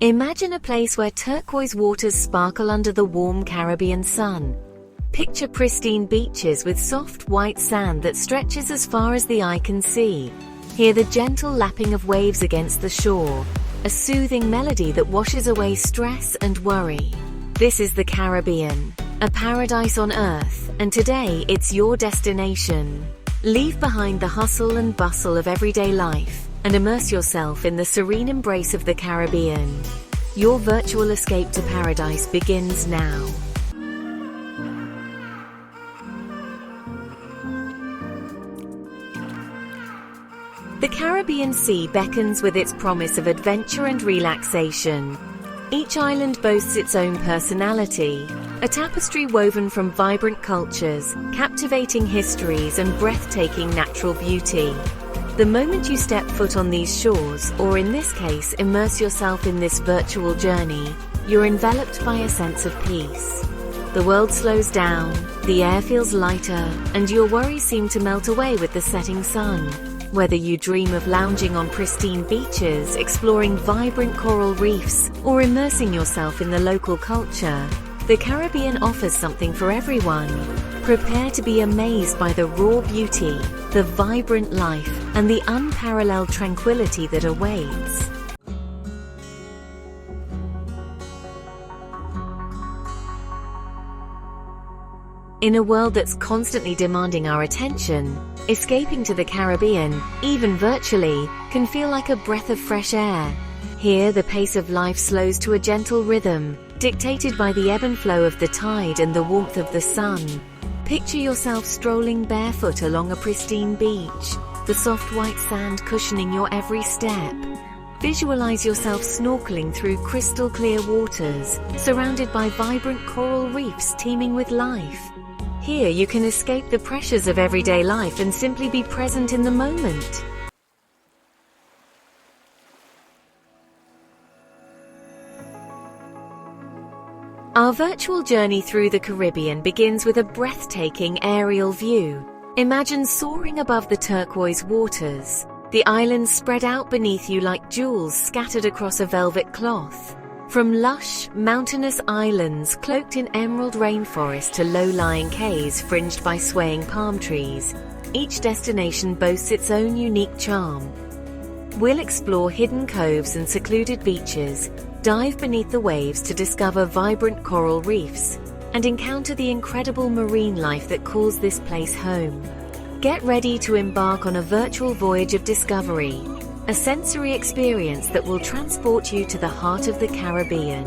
Imagine a place where turquoise waters sparkle under the warm Caribbean sun. Picture pristine beaches with soft white sand that stretches as far as the eye can see. Hear the gentle lapping of waves against the shore, a soothing melody that washes away stress and worry. This is the Caribbean, a paradise on earth, and today it's your destination. Leave behind the hustle and bustle of everyday life and immerse yourself in the serene embrace of the Caribbean. Your virtual escape to paradise begins now. The Caribbean Sea beckons with its promise of adventure and relaxation. Each island boasts its own personality, a tapestry woven from vibrant cultures, captivating histories, and breathtaking natural beauty. The moment you step foot on these shores, or in this case, immerse yourself in this virtual journey, you're enveloped by a sense of peace. The world slows down, the air feels lighter, and your worries seem to melt away with the setting sun. Whether you dream of lounging on pristine beaches, exploring vibrant coral reefs, or immersing yourself in the local culture, the Caribbean offers something for everyone. Prepare to be amazed by the raw beauty, the vibrant life, and the unparalleled tranquility that awaits. In a world that's constantly demanding our attention, escaping to the Caribbean, even virtually, can feel like a breath of fresh air. Here, the pace of life slows to a gentle rhythm, dictated by the ebb and flow of the tide and the warmth of the sun. Picture yourself strolling barefoot along a pristine beach, the soft white sand cushioning your every step. Visualize yourself snorkeling through crystal clear waters, surrounded by vibrant coral reefs teeming with life. Here you can escape the pressures of everyday life and simply be present in the moment. Our virtual journey through the Caribbean begins with a breathtaking aerial view. Imagine soaring above the turquoise waters. The islands spread out beneath you like jewels scattered across a velvet cloth. From lush, mountainous islands cloaked in emerald rainforest to low-lying cays fringed by swaying palm trees, each destination boasts its own unique charm. We'll explore hidden coves and secluded beaches, dive beneath the waves to discover vibrant coral reefs, and encounter the incredible marine life that calls this place home. Get ready to embark on a virtual voyage of discovery, a sensory experience that will transport you to the heart of the Caribbean.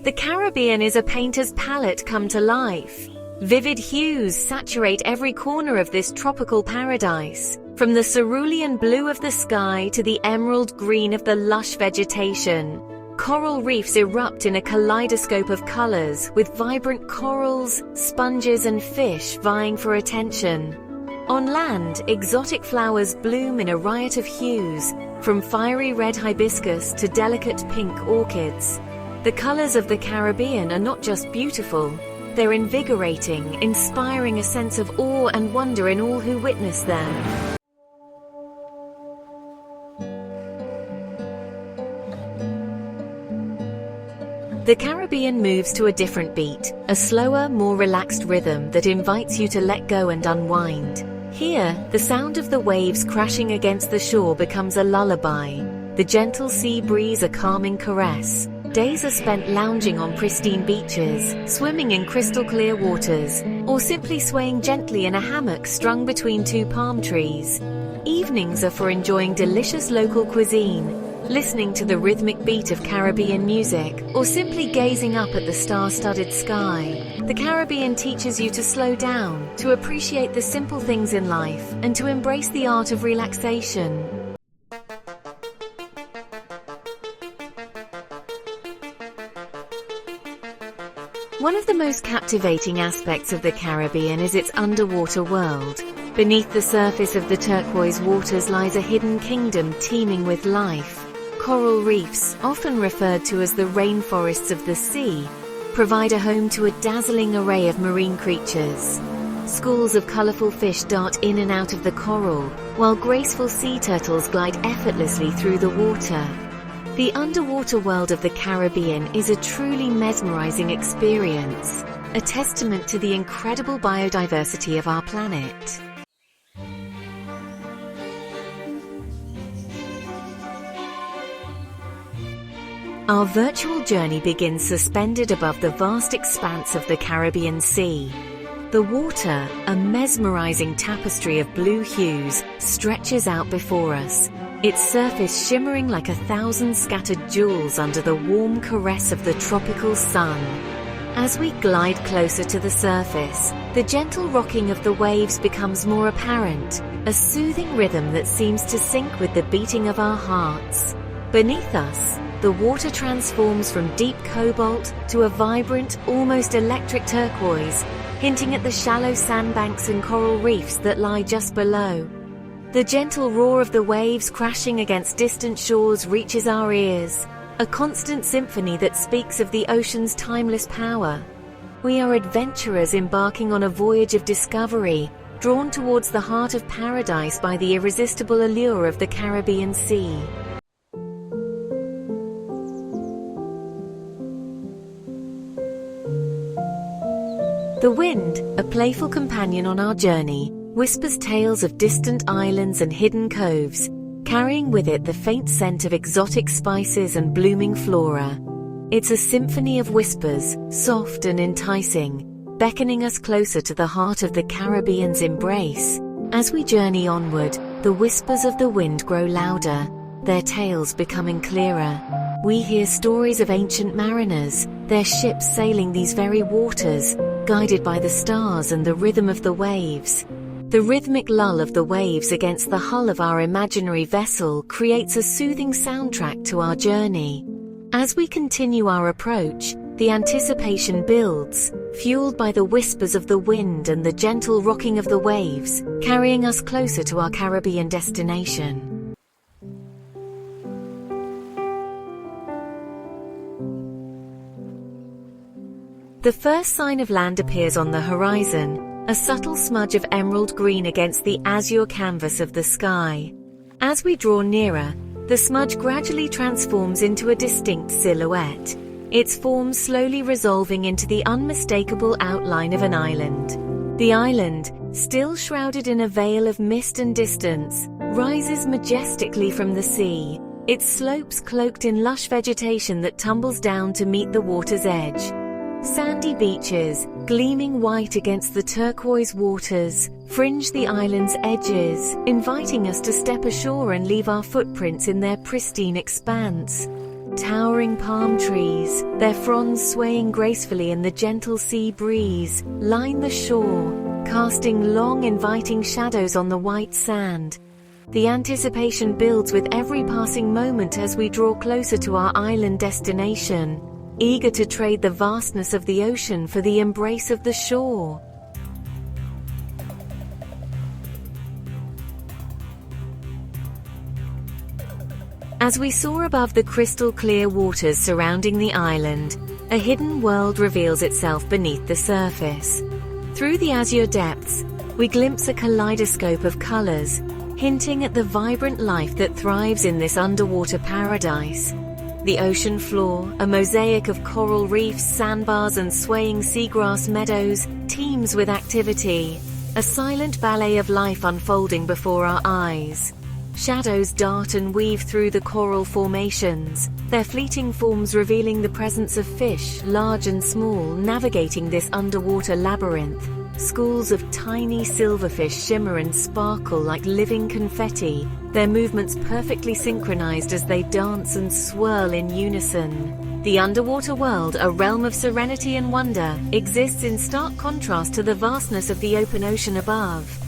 The Caribbean is a painter's palette come to life. Vivid hues saturate every corner of this tropical paradise, from the cerulean blue of the sky to the emerald green of the lush vegetation. Coral reefs erupt in a kaleidoscope of colors, with vibrant corals, sponges, and fish vying for attention. On land, exotic flowers bloom in a riot of hues, from fiery red hibiscus to delicate pink orchids. The colors of the Caribbean are not just beautiful, they're invigorating, inspiring a sense of awe and wonder in all who witness them. The Caribbean moves to a different beat, a slower, more relaxed rhythm that invites you to let go and unwind. Here, the sound of the waves crashing against the shore becomes a lullaby, the gentle sea breeze a calming caress. Days are spent lounging on pristine beaches, swimming in crystal clear waters, or simply swaying gently in a hammock strung between two palm trees. Evenings are for enjoying delicious local cuisine, listening to the rhythmic beat of Caribbean music, or simply gazing up at the star-studded sky. The Caribbean teaches you to slow down, to appreciate the simple things in life, and to embrace the art of relaxation. One of the most captivating aspects of the Caribbean is its underwater world. Beneath the surface of the turquoise waters lies a hidden kingdom teeming with life. Coral reefs, often referred to as the rainforests of the sea, provide a home to a dazzling array of marine creatures. Schools of colorful fish dart in and out of the coral, while graceful sea turtles glide effortlessly through the water. The underwater world of the Caribbean is a truly mesmerizing experience, a testament to the incredible biodiversity of our planet. Our virtual journey begins suspended above the vast expanse of the Caribbean Sea. The water, a mesmerizing tapestry of blue hues, stretches out before us, its surface shimmering like 1,000 scattered jewels under the warm caress of the tropical sun. As we glide closer to the surface, the gentle rocking of the waves becomes more apparent, a soothing rhythm that seems to sync with the beating of our hearts. Beneath us, the water transforms from deep cobalt to a vibrant, almost electric turquoise, hinting at the shallow sandbanks and coral reefs that lie just below. The gentle roar of the waves crashing against distant shores reaches our ears, a constant symphony that speaks of the ocean's timeless power. We are adventurers embarking on a voyage of discovery, drawn towards the heart of paradise by the irresistible allure of the Caribbean Sea. The wind, a playful companion on our journey, whispers tales of distant islands and hidden coves, carrying with it the faint scent of exotic spices and blooming flora. It's a symphony of whispers, soft and enticing, beckoning us closer to the heart of the Caribbean's embrace. As we journey onward, the whispers of the wind grow louder, their tales becoming clearer. We hear stories of ancient mariners, their ships sailing these very waters, guided by the stars and the rhythm of the waves. The rhythmic lull of the waves against the hull of our imaginary vessel creates a soothing soundtrack to our journey. As we continue our approach, the anticipation builds, fueled by the whispers of the wind and the gentle rocking of the waves, carrying us closer to our Caribbean destination. The first sign of land appears on the horizon, a subtle smudge of emerald green against the azure canvas of the sky. As we draw nearer, the smudge gradually transforms into a distinct silhouette, its form slowly resolving into the unmistakable outline of an island. The island, still shrouded in a veil of mist and distance, rises majestically from the sea, its slopes cloaked in lush vegetation that tumbles down to meet the water's edge. Sandy beaches, gleaming white against the turquoise waters, fringe the island's edges, inviting us to step ashore and leave our footprints in their pristine expanse. Towering palm trees, their fronds swaying gracefully in the gentle sea breeze, line the shore, casting long, inviting shadows on the white sand. The anticipation builds with every passing moment as we draw closer to our island destination, eager to trade the vastness of the ocean for the embrace of the shore. As we soar above the crystal-clear waters surrounding the island, a hidden world reveals itself beneath the surface. Through the azure depths, we glimpse a kaleidoscope of colors, hinting at the vibrant life that thrives in this underwater paradise. The ocean floor, a mosaic of coral reefs, sandbars and swaying seagrass meadows, teems with activity, a silent ballet of life unfolding before our eyes. Shadows dart and weave through the coral formations, their fleeting forms revealing the presence of fish, large and small, navigating this underwater labyrinth. Schools of tiny silverfish shimmer and sparkle like living confetti, their movements perfectly synchronized as they dance and swirl in unison. The underwater world, a realm of serenity and wonder, exists in stark contrast to the vastness of the open ocean above.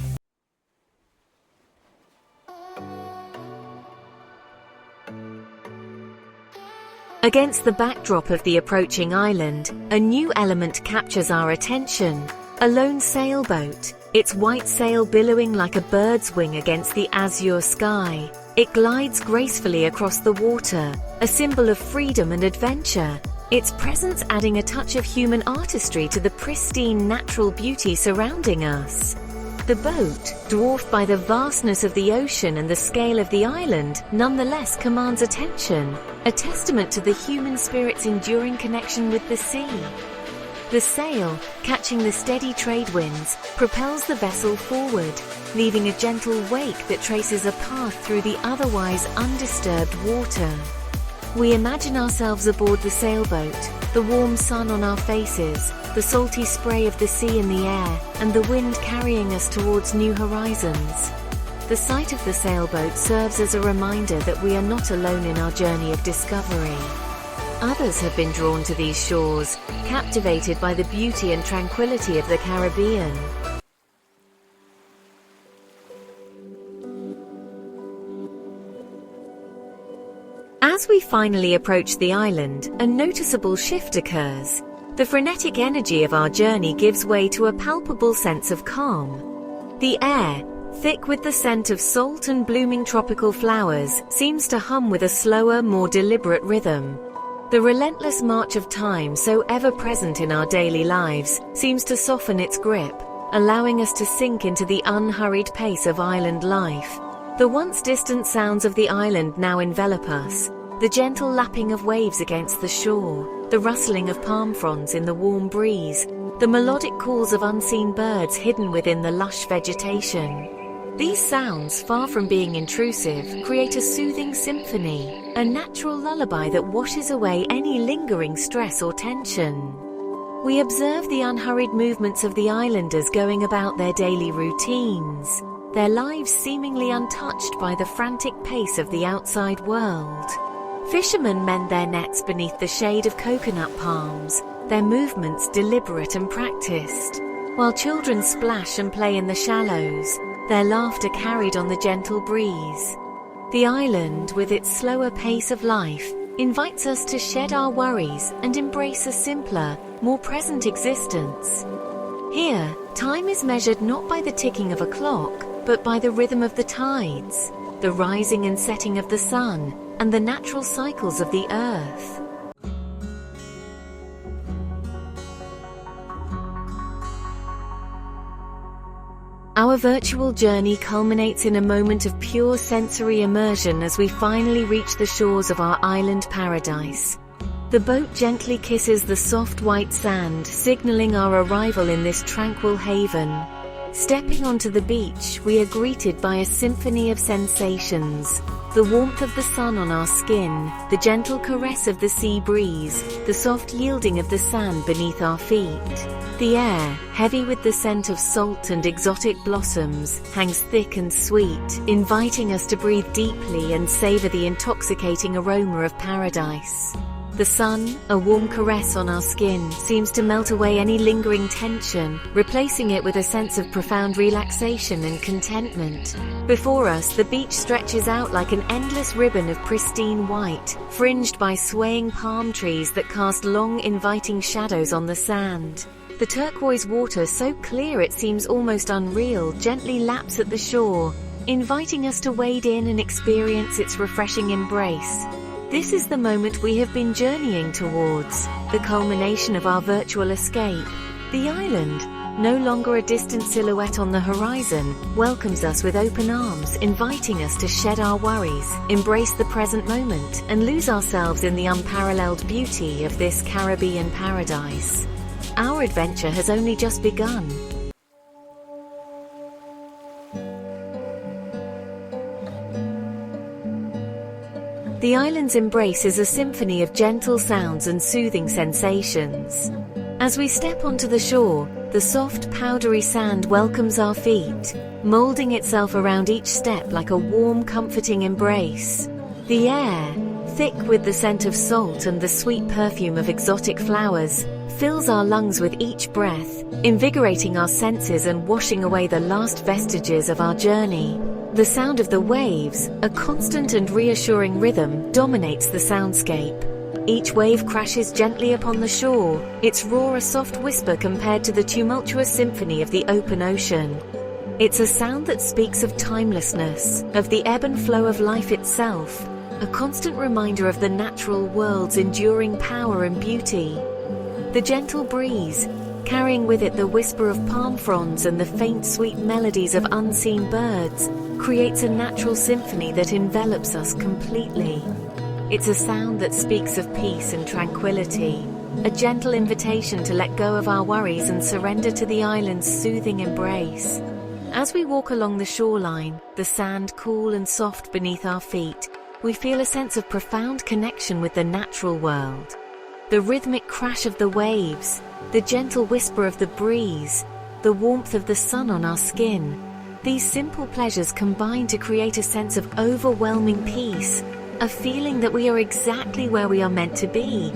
Against the backdrop of the approaching island, a new element captures our attention. A lone sailboat, its white sail billowing like a bird's wing against the azure sky. It glides gracefully across the water, a symbol of freedom and adventure. its presence adding a touch of human artistry to the pristine natural beauty surrounding us. The boat, dwarfed by the vastness of the ocean and the scale of the island, nonetheless commands attention, a testament to the human spirit's enduring connection with the sea. The sail, catching the steady trade winds, propels the vessel forward, leaving a gentle wake that traces a path through the otherwise undisturbed water. We imagine ourselves aboard the sailboat, the warm sun on our faces, the salty spray of the sea in the air, and the wind carrying us towards new horizons. The sight of the sailboat serves as a reminder that we are not alone in our journey of discovery. Others have been drawn to these shores, captivated by the beauty and tranquility of the Caribbean. As we finally approach the island, a noticeable shift occurs. The frenetic energy of our journey gives way to a palpable sense of calm. The air, thick with the scent of salt and blooming tropical flowers, seems to hum with a slower, more deliberate rhythm. The relentless march of time, so ever present in our daily lives, seems to soften its grip, allowing us to sink into the unhurried pace of island life. The once distant sounds of the island now envelop us, the gentle lapping of waves against the shore, the rustling of palm fronds in the warm breeze, the melodic calls of unseen birds hidden within the lush vegetation. These sounds, far from being intrusive, create a soothing symphony, a natural lullaby that washes away any lingering stress or tension. We observe the unhurried movements of the islanders going about their daily routines, their lives seemingly untouched by the frantic pace of the outside world. Fishermen mend their nets beneath the shade of coconut palms, their movements deliberate and practiced, while children splash and play in the shallows, their laughter carried on the gentle breeze. The island, with its slower pace of life, invites us to shed our worries and embrace a simpler, more present existence. Here, time is measured not by the ticking of a clock, but by the rhythm of the tides, the rising and setting of the sun, and the natural cycles of the earth. Our virtual journey culminates in a moment of pure sensory immersion as we finally reach the shores of our island paradise. The boat gently kisses the soft white sand, signaling our arrival in this tranquil haven. Stepping onto the beach, we are greeted by a symphony of sensations. The warmth of the sun on our skin, the gentle caress of the sea breeze, the soft yielding of the sand beneath our feet. The air, heavy with the scent of salt and exotic blossoms, hangs thick and sweet, inviting us to breathe deeply and savor the intoxicating aroma of paradise. The sun, a warm caress on our skin, seems to melt away any lingering tension, replacing it with a sense of profound relaxation and contentment. Before us, the beach stretches out like an endless ribbon of pristine white, fringed by swaying palm trees that cast long, inviting shadows on the sand. The turquoise water, so clear it seems almost unreal, gently laps at the shore, inviting us to wade in and experience its refreshing embrace. This is the moment we have been journeying towards, the culmination of our virtual escape. The island, no longer a distant silhouette on the horizon, welcomes us with open arms, inviting us to shed our worries, embrace the present moment, and lose ourselves in the unparalleled beauty of this Caribbean paradise. Our adventure has only just begun. The island's embrace is a symphony of gentle sounds and soothing sensations. As we step onto the shore, the soft, powdery sand welcomes our feet, molding itself around each step like a warm, comforting embrace. The air, thick with the scent of salt and the sweet perfume of exotic flowers, fills our lungs with each breath, invigorating our senses and washing away the last vestiges of our journey. The sound of the waves, a constant and reassuring rhythm, dominates the soundscape. Each wave crashes gently upon the shore, its roar a soft whisper compared to the tumultuous symphony of the open ocean. It's a sound that speaks of timelessness, of the ebb and flow of life itself. a constant reminder of the natural world's enduring power and beauty. The gentle breeze, carrying with it the whisper of palm fronds and the faint sweet melodies of unseen birds, creates a natural symphony that envelops us completely. It's a sound that speaks of peace and tranquility, a gentle invitation to let go of our worries and surrender to the island's soothing embrace. As we walk along the shoreline, the sand cool and soft beneath our feet, we feel a sense of profound connection with the natural world. The rhythmic crash of the waves, the gentle whisper of the breeze, the warmth of the sun on our skin, these simple pleasures combine to create a sense of overwhelming peace, a feeling that we are exactly where we are meant to be.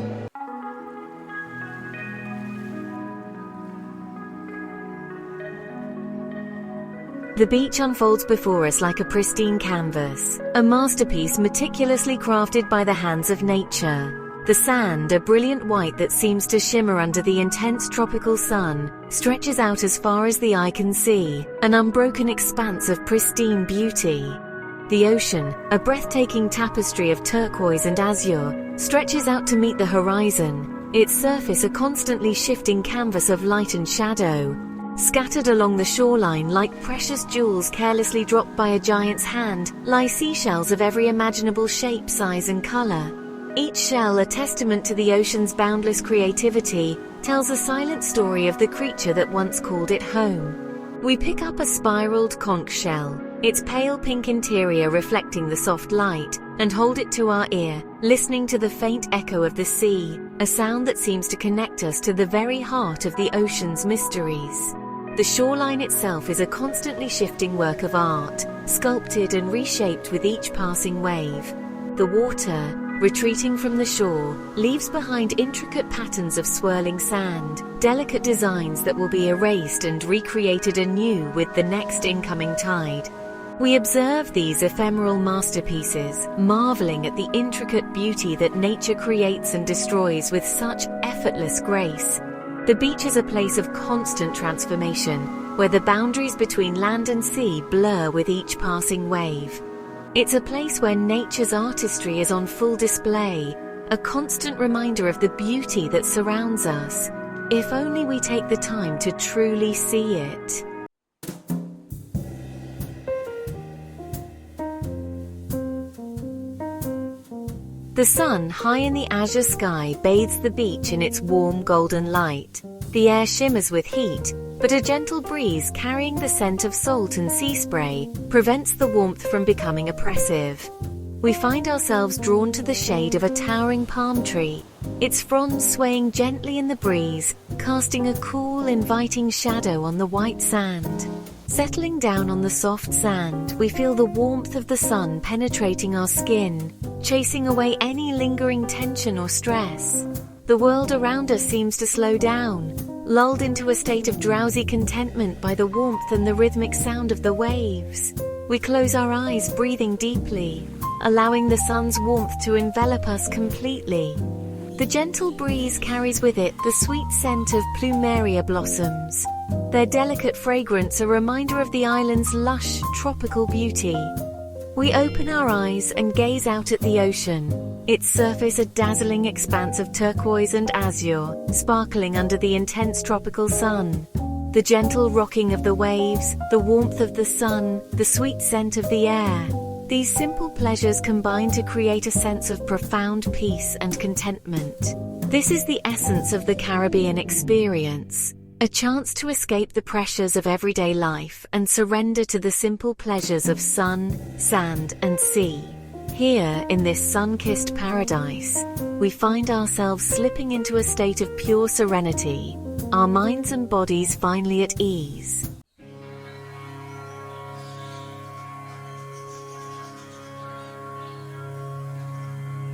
The beach unfolds before us like a pristine canvas, a masterpiece meticulously crafted by the hands of nature. The sand, a brilliant white that seems to shimmer under the intense tropical sun, stretches out as far as the eye can see, an unbroken expanse of pristine beauty. The ocean, a breathtaking tapestry of turquoise and azure, stretches out to meet the horizon, its surface a constantly shifting canvas of light and shadow. Scattered along the shoreline like precious jewels carelessly dropped by a giant's hand, lie seashells of every imaginable shape, size and color. Each shell, a testament to the ocean's boundless creativity, tells a silent story of the creature that once called it home. We pick up a spiraled conch shell, its pale pink interior reflecting the soft light, and hold it to our ear, listening to the faint echo of the sea, a sound that seems to connect us to the very heart of the ocean's mysteries. The shoreline itself is a constantly shifting work of art, sculpted and reshaped with each passing wave. The water, retreating from the shore, leaves behind intricate patterns of swirling sand, delicate designs that will be erased and recreated anew with the next incoming tide. We observe these ephemeral masterpieces, marveling at the intricate beauty that nature creates and destroys with such effortless grace. The beach is a place of constant transformation, where the boundaries between land and sea blur with each passing wave. It's a place where nature's artistry is on full display, a constant reminder of the beauty that surrounds us, if only we take the time to truly see it. The sun, high in the azure sky, bathes the beach in its warm golden light. The air shimmers with heat, but a gentle breeze carrying the scent of salt and sea spray prevents the warmth from becoming oppressive. We find ourselves drawn to the shade of a towering palm tree, its fronds swaying gently in the breeze, casting a cool, inviting shadow on the white sand. Settling down on the soft sand, we feel the warmth of the sun penetrating our skin, chasing away any lingering tension or stress. The world around us seems to slow down, lulled into a state of drowsy contentment by the warmth and the rhythmic sound of the waves. We close our eyes, breathing deeply, allowing the sun's warmth to envelop us completely. The gentle breeze carries with it the sweet scent of plumeria blossoms, their delicate fragrance a reminder of the island's lush, tropical beauty. We open our eyes and gaze out at the ocean, its surface a dazzling expanse of turquoise and azure, sparkling under the intense tropical sun. The gentle rocking of the waves, the warmth of the sun, the sweet scent of the air. These simple pleasures combine to create a sense of profound peace and contentment. This is the essence of the Caribbean experience. A chance to escape the pressures of everyday life and surrender to the simple pleasures of sun, sand, and sea. Here, in this sun-kissed paradise, we find ourselves slipping into a state of pure serenity, our minds and bodies finally at ease.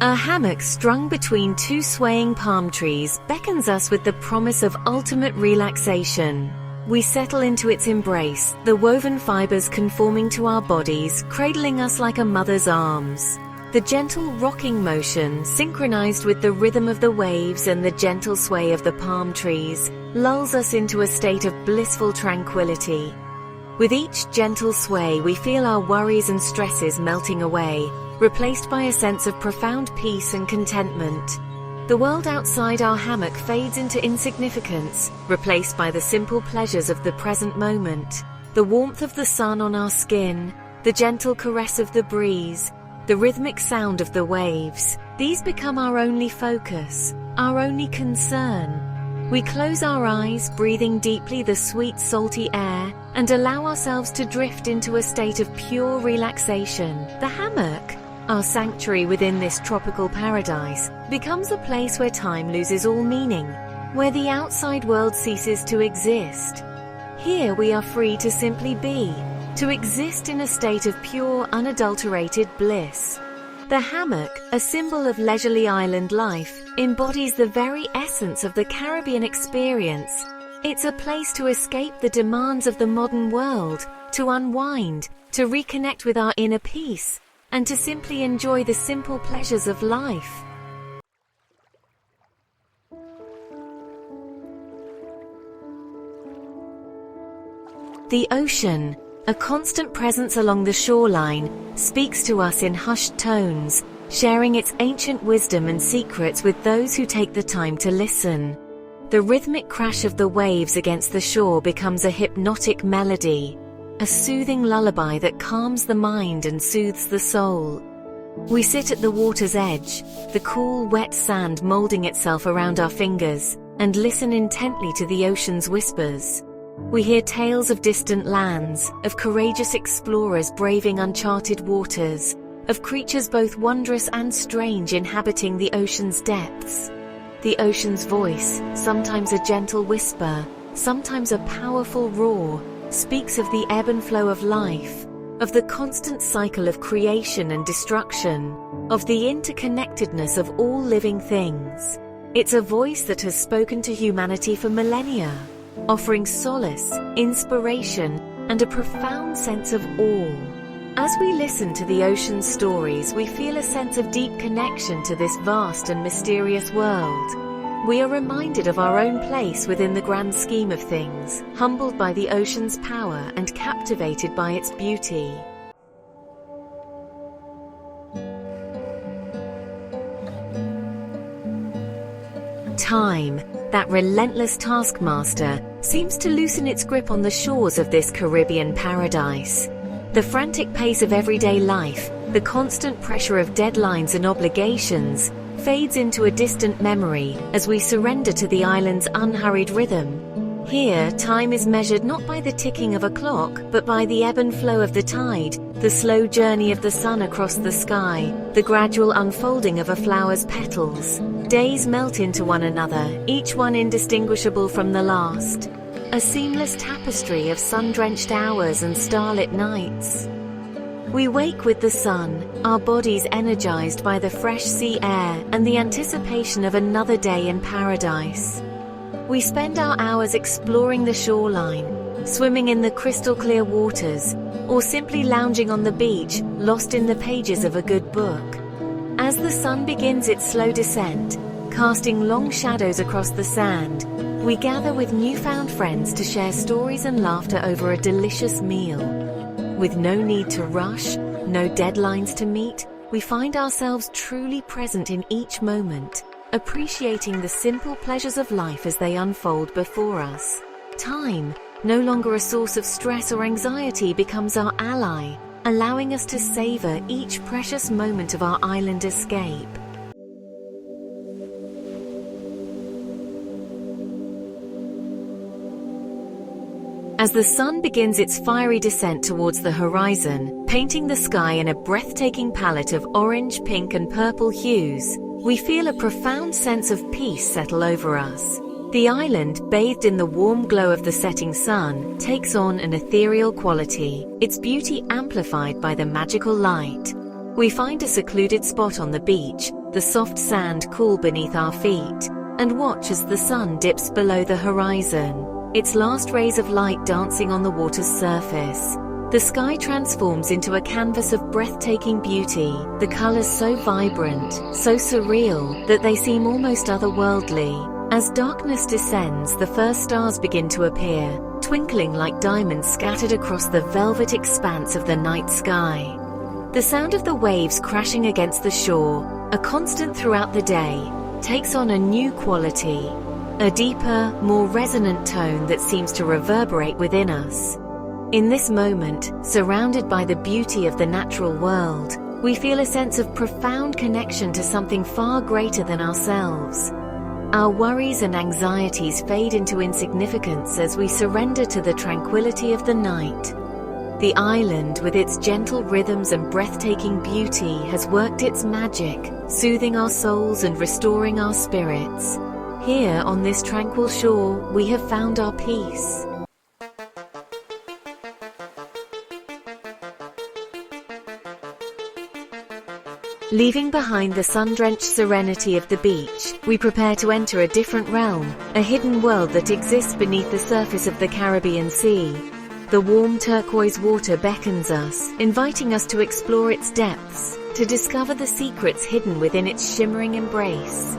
A hammock strung between two swaying palm trees beckons us with the promise of ultimate relaxation. We settle into its embrace, the woven fibers conforming to our bodies, cradling us like a mother's arms. The gentle rocking motion, synchronized with the rhythm of the waves and the gentle sway of the palm trees, lulls us into a state of blissful tranquility. With each gentle sway, we feel our worries and stresses melting away, replaced by a sense of profound peace and contentment. The world outside our hammock fades into insignificance, replaced by the simple pleasures of the present moment. The warmth of the sun on our skin, the gentle caress of the breeze, the rhythmic sound of the waves, these become our only focus, our only concern. We close our eyes, breathing deeply the sweet, salty air, and allow ourselves to drift into a state of pure relaxation. The hammock, our sanctuary within this tropical paradise, becomes a place where time loses all meaning, where the outside world ceases to exist. Here we are free to simply be, to exist in a state of pure, unadulterated bliss. The hammock, a symbol of leisurely island life, embodies the very essence of the Caribbean experience. It's a place to escape the demands of the modern world, to unwind, to reconnect with our inner peace, and to simply enjoy the simple pleasures of life. The ocean, a constant presence along the shoreline, speaks to us in hushed tones, sharing its ancient wisdom and secrets with those who take the time to listen. The rhythmic crash of the waves against the shore becomes a hypnotic melody, a soothing lullaby that calms the mind and soothes the soul. We sit at the water's edge, the cool, wet sand molding itself around our fingers, and listen intently to the ocean's whispers. We hear tales of distant lands, of courageous explorers braving uncharted waters, of creatures both wondrous and strange inhabiting the ocean's depths. The ocean's voice, sometimes a gentle whisper, sometimes a powerful roar, speaks of the ebb and flow of life, of the constant cycle of creation and destruction, of the interconnectedness of all living things. It's a voice that has spoken to humanity for millennia, offering solace, inspiration, and a profound sense of awe. As we listen to the ocean's stories, we feel a sense of deep connection to this vast and mysterious world. We are reminded of our own place within the grand scheme of things, humbled by the ocean's power and captivated by its beauty. Time, that relentless taskmaster, seems to loosen its grip on the shores of this Caribbean paradise. The frantic pace of everyday life, the constant pressure of deadlines and obligations, fades into a distant memory as we surrender to the island's unhurried rhythm. Here, time is measured not by the ticking of a clock, but by the ebb and flow of the tide, the slow journey of the sun across the sky, the gradual unfolding of a flower's petals. Days melt into one another, each one indistinguishable from the last. A seamless tapestry of sun-drenched hours and starlit nights. We wake with the sun, our bodies energized by the fresh sea air and the anticipation of another day in paradise. We spend our hours exploring the shoreline, swimming in the crystal-clear waters, or simply lounging on the beach, lost in the pages of a good book. As the sun begins its slow descent, casting long shadows across the sand, we gather with newfound friends to share stories and laughter over a delicious meal. With no need to rush, no deadlines to meet, we find ourselves truly present in each moment, appreciating the simple pleasures of life as they unfold before us. Time, no longer a source of stress or anxiety, becomes our ally, allowing us to savor each precious moment of our island escape. As the sun begins its fiery descent towards the horizon, painting the sky in a breathtaking palette of orange, pink, and purple hues, we feel a profound sense of peace settle over us. The island, bathed in the warm glow of the setting sun, takes on an ethereal quality, its beauty amplified by the magical light. We find a secluded spot on the beach, the soft sand cool beneath our feet, and watch as the sun dips below the horizon, its last rays of light dancing on the water's surface. The sky transforms into a canvas of breathtaking beauty, the colors so vibrant, so surreal, that they seem almost otherworldly. As darkness descends, the first stars begin to appear, twinkling like diamonds scattered across the velvet expanse of the night sky. The sound of the waves crashing against the shore, a constant throughout the day, takes on a new quality, a deeper, more resonant tone that seems to reverberate within us. In this moment, surrounded by the beauty of the natural world, we feel a sense of profound connection to something far greater than ourselves. Our worries and anxieties fade into insignificance as we surrender to the tranquility of the night. The island, with its gentle rhythms and breathtaking beauty, has worked its magic, soothing our souls and restoring our spirits. Here, on this tranquil shore, we have found our peace. Leaving behind the sun-drenched serenity of the beach, we prepare to enter a different realm, a hidden world that exists beneath the surface of the Caribbean Sea. The warm turquoise water beckons us, inviting us to explore its depths, to discover the secrets hidden within its shimmering embrace.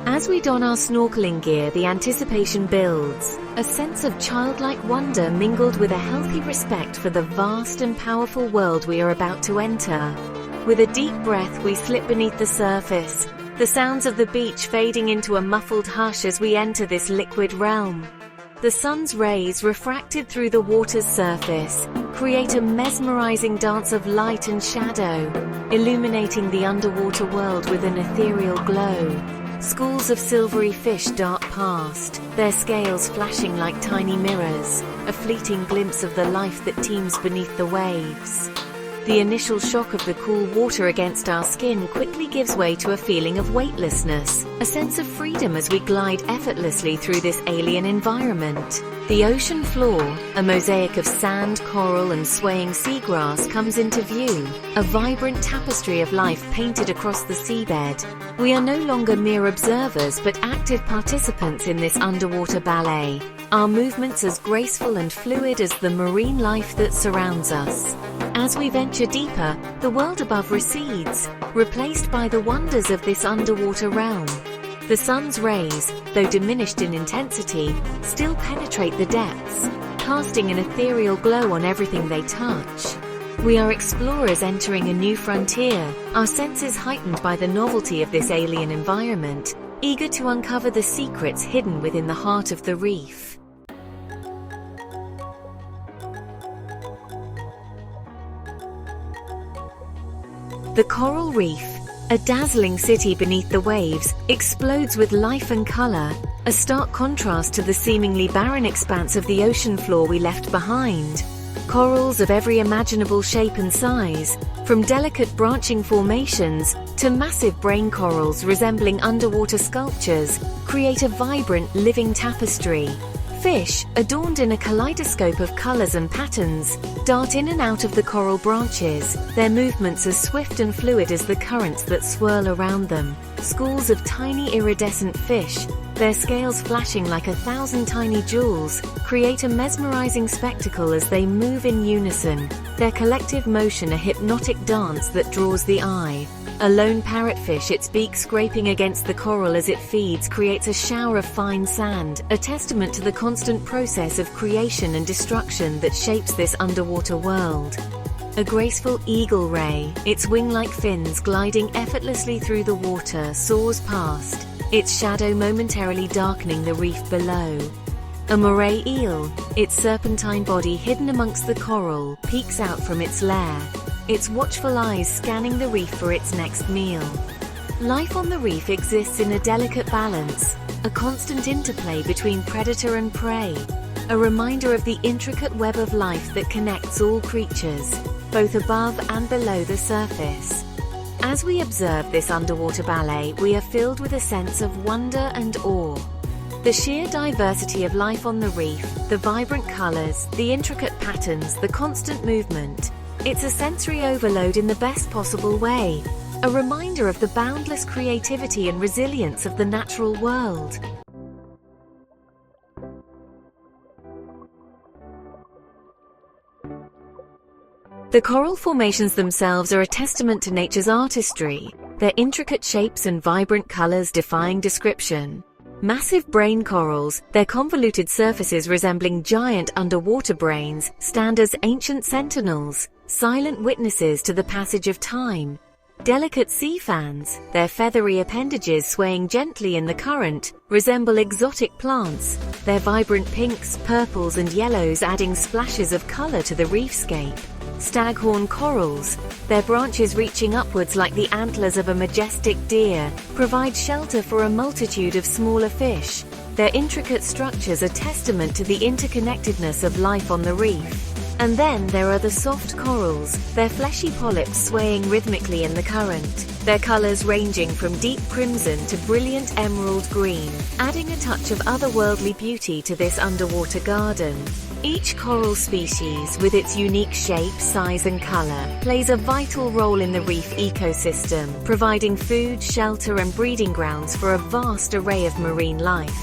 As we don our snorkeling gear, the anticipation builds, a sense of childlike wonder mingled with a healthy respect for the vast and powerful world we are about to enter. With a deep breath, we slip beneath the surface, the sounds of the beach fading into a muffled hush as we enter this liquid realm. The sun's rays, refracted through the water's surface, create a mesmerizing dance of light and shadow, illuminating the underwater world with an ethereal glow. Schools of silvery fish dart past, their scales flashing like tiny mirrors, a fleeting glimpse of the life that teems beneath the waves. The initial shock of the cool water against our skin quickly gives way to a feeling of weightlessness, a sense of freedom as we glide effortlessly through this alien environment. The ocean floor, a mosaic of sand, coral, and swaying seagrass, comes into view, a vibrant tapestry of life painted across the seabed. We are no longer mere observers but active participants in this underwater ballet, our movements as graceful and fluid as the marine life that surrounds us. As we venture deeper, the world above recedes, replaced by the wonders of this underwater realm. The sun's rays, though diminished in intensity, still penetrate the depths, casting an ethereal glow on everything they touch. We are explorers entering a new frontier, our senses heightened by the novelty of this alien environment, eager to uncover the secrets hidden within the heart of the reef. The coral reef, a dazzling city beneath the waves, explodes with life and color, a stark contrast to the seemingly barren expanse of the ocean floor we left behind. Corals of every imaginable shape and size, from delicate branching formations to massive brain corals resembling underwater sculptures, create a vibrant, living tapestry. Fish, adorned in a kaleidoscope of colors and patterns, dart in and out of the coral branches, their movements as swift and fluid as the currents that swirl around them. Schools of tiny iridescent fish, their scales flashing like 1,000 tiny jewels, create a mesmerizing spectacle as they move in unison, their collective motion a hypnotic dance that draws the eye. A lone parrotfish, its beak scraping against the coral as it feeds, creates a shower of fine sand, a testament to the constant process of creation and destruction that shapes this underwater world. A graceful eagle ray, its wing-like fins gliding effortlessly through the water, soars past, its shadow momentarily darkening the reef below. A moray eel, its serpentine body hidden amongst the coral, peeks out from its lair, its watchful eyes scanning the reef for its next meal. Life on the reef exists in a delicate balance, a constant interplay between predator and prey, a reminder of the intricate web of life that connects all creatures, both above and below the surface. As we observe this underwater ballet, we are filled with a sense of wonder and awe. The sheer diversity of life on the reef, the vibrant colors, the intricate patterns, the constant movement. It's a sensory overload in the best possible way, a reminder of the boundless creativity and resilience of the natural world. The coral formations themselves are a testament to nature's artistry, their intricate shapes and vibrant colors defying description. Massive brain corals, their convoluted surfaces resembling giant underwater brains, stand as ancient sentinels, silent witnesses to the passage of time. Delicate sea fans, their feathery appendages swaying gently in the current, resemble exotic plants, their vibrant pinks, purples and yellows adding splashes of color to the reefscape. Staghorn corals, their branches reaching upwards like the antlers of a majestic deer, provide shelter for a multitude of smaller fish. Their intricate structures are testament to the interconnectedness of life on the reef. And then there are the soft corals, their fleshy polyps swaying rhythmically in the current, their colors ranging from deep crimson to brilliant emerald green, adding a touch of otherworldly beauty to this underwater garden. Each coral species, with its unique shape, size and color, plays a vital role in the reef ecosystem, providing food, shelter and breeding grounds for a vast array of marine life.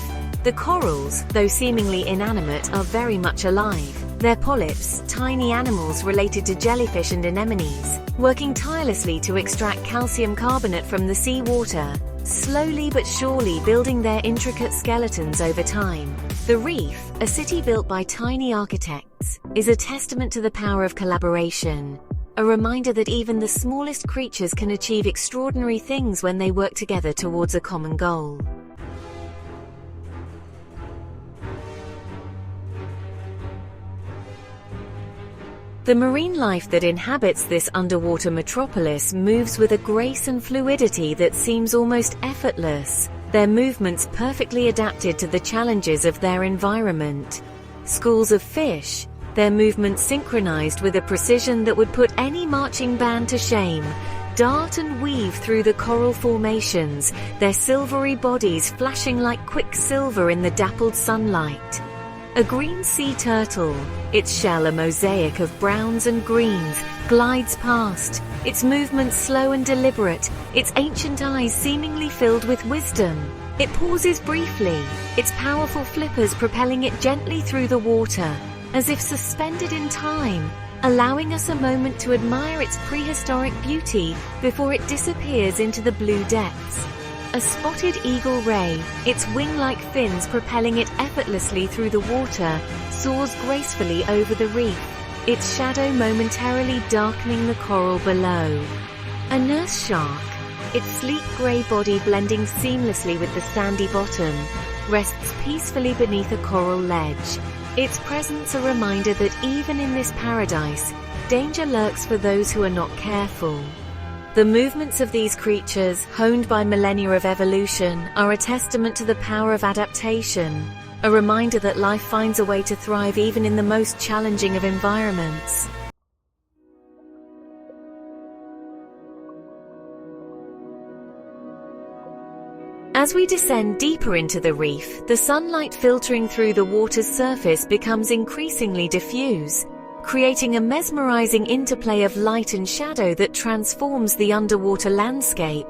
The corals, though seemingly inanimate, are very much alive. Their polyps, tiny animals related to jellyfish and anemones, working tirelessly to extract calcium carbonate from the seawater, slowly but surely building their intricate skeletons over time. The reef, a city built by tiny architects, is a testament to the power of collaboration, a reminder that even the smallest creatures can achieve extraordinary things when they work together towards a common goal. The marine life that inhabits this underwater metropolis moves with a grace and fluidity that seems almost effortless, their movements perfectly adapted to the challenges of their environment. Schools of fish, their movements synchronized with a precision that would put any marching band to shame, dart and weave through the coral formations, their silvery bodies flashing like quicksilver in the dappled sunlight. A green sea turtle, its shell a mosaic of browns and greens, glides past, its movements slow and deliberate, its ancient eyes seemingly filled with wisdom. It pauses briefly, its powerful flippers propelling it gently through the water, as if suspended in time, allowing us a moment to admire its prehistoric beauty before it disappears into the blue depths. A spotted eagle ray, its wing-like fins propelling it effortlessly through the water, soars gracefully over the reef, its shadow momentarily darkening the coral below. A nurse shark, its sleek grey body blending seamlessly with the sandy bottom, rests peacefully beneath a coral ledge, its presence a reminder that even in this paradise, danger lurks for those who are not careful. The movements of these creatures, honed by millennia of evolution, are a testament to the power of adaptation, a reminder that life finds a way to thrive even in the most challenging of environments. As we descend deeper into the reef, the sunlight filtering through the water's surface becomes increasingly diffuse, creating a mesmerizing interplay of light and shadow that transforms the underwater landscape.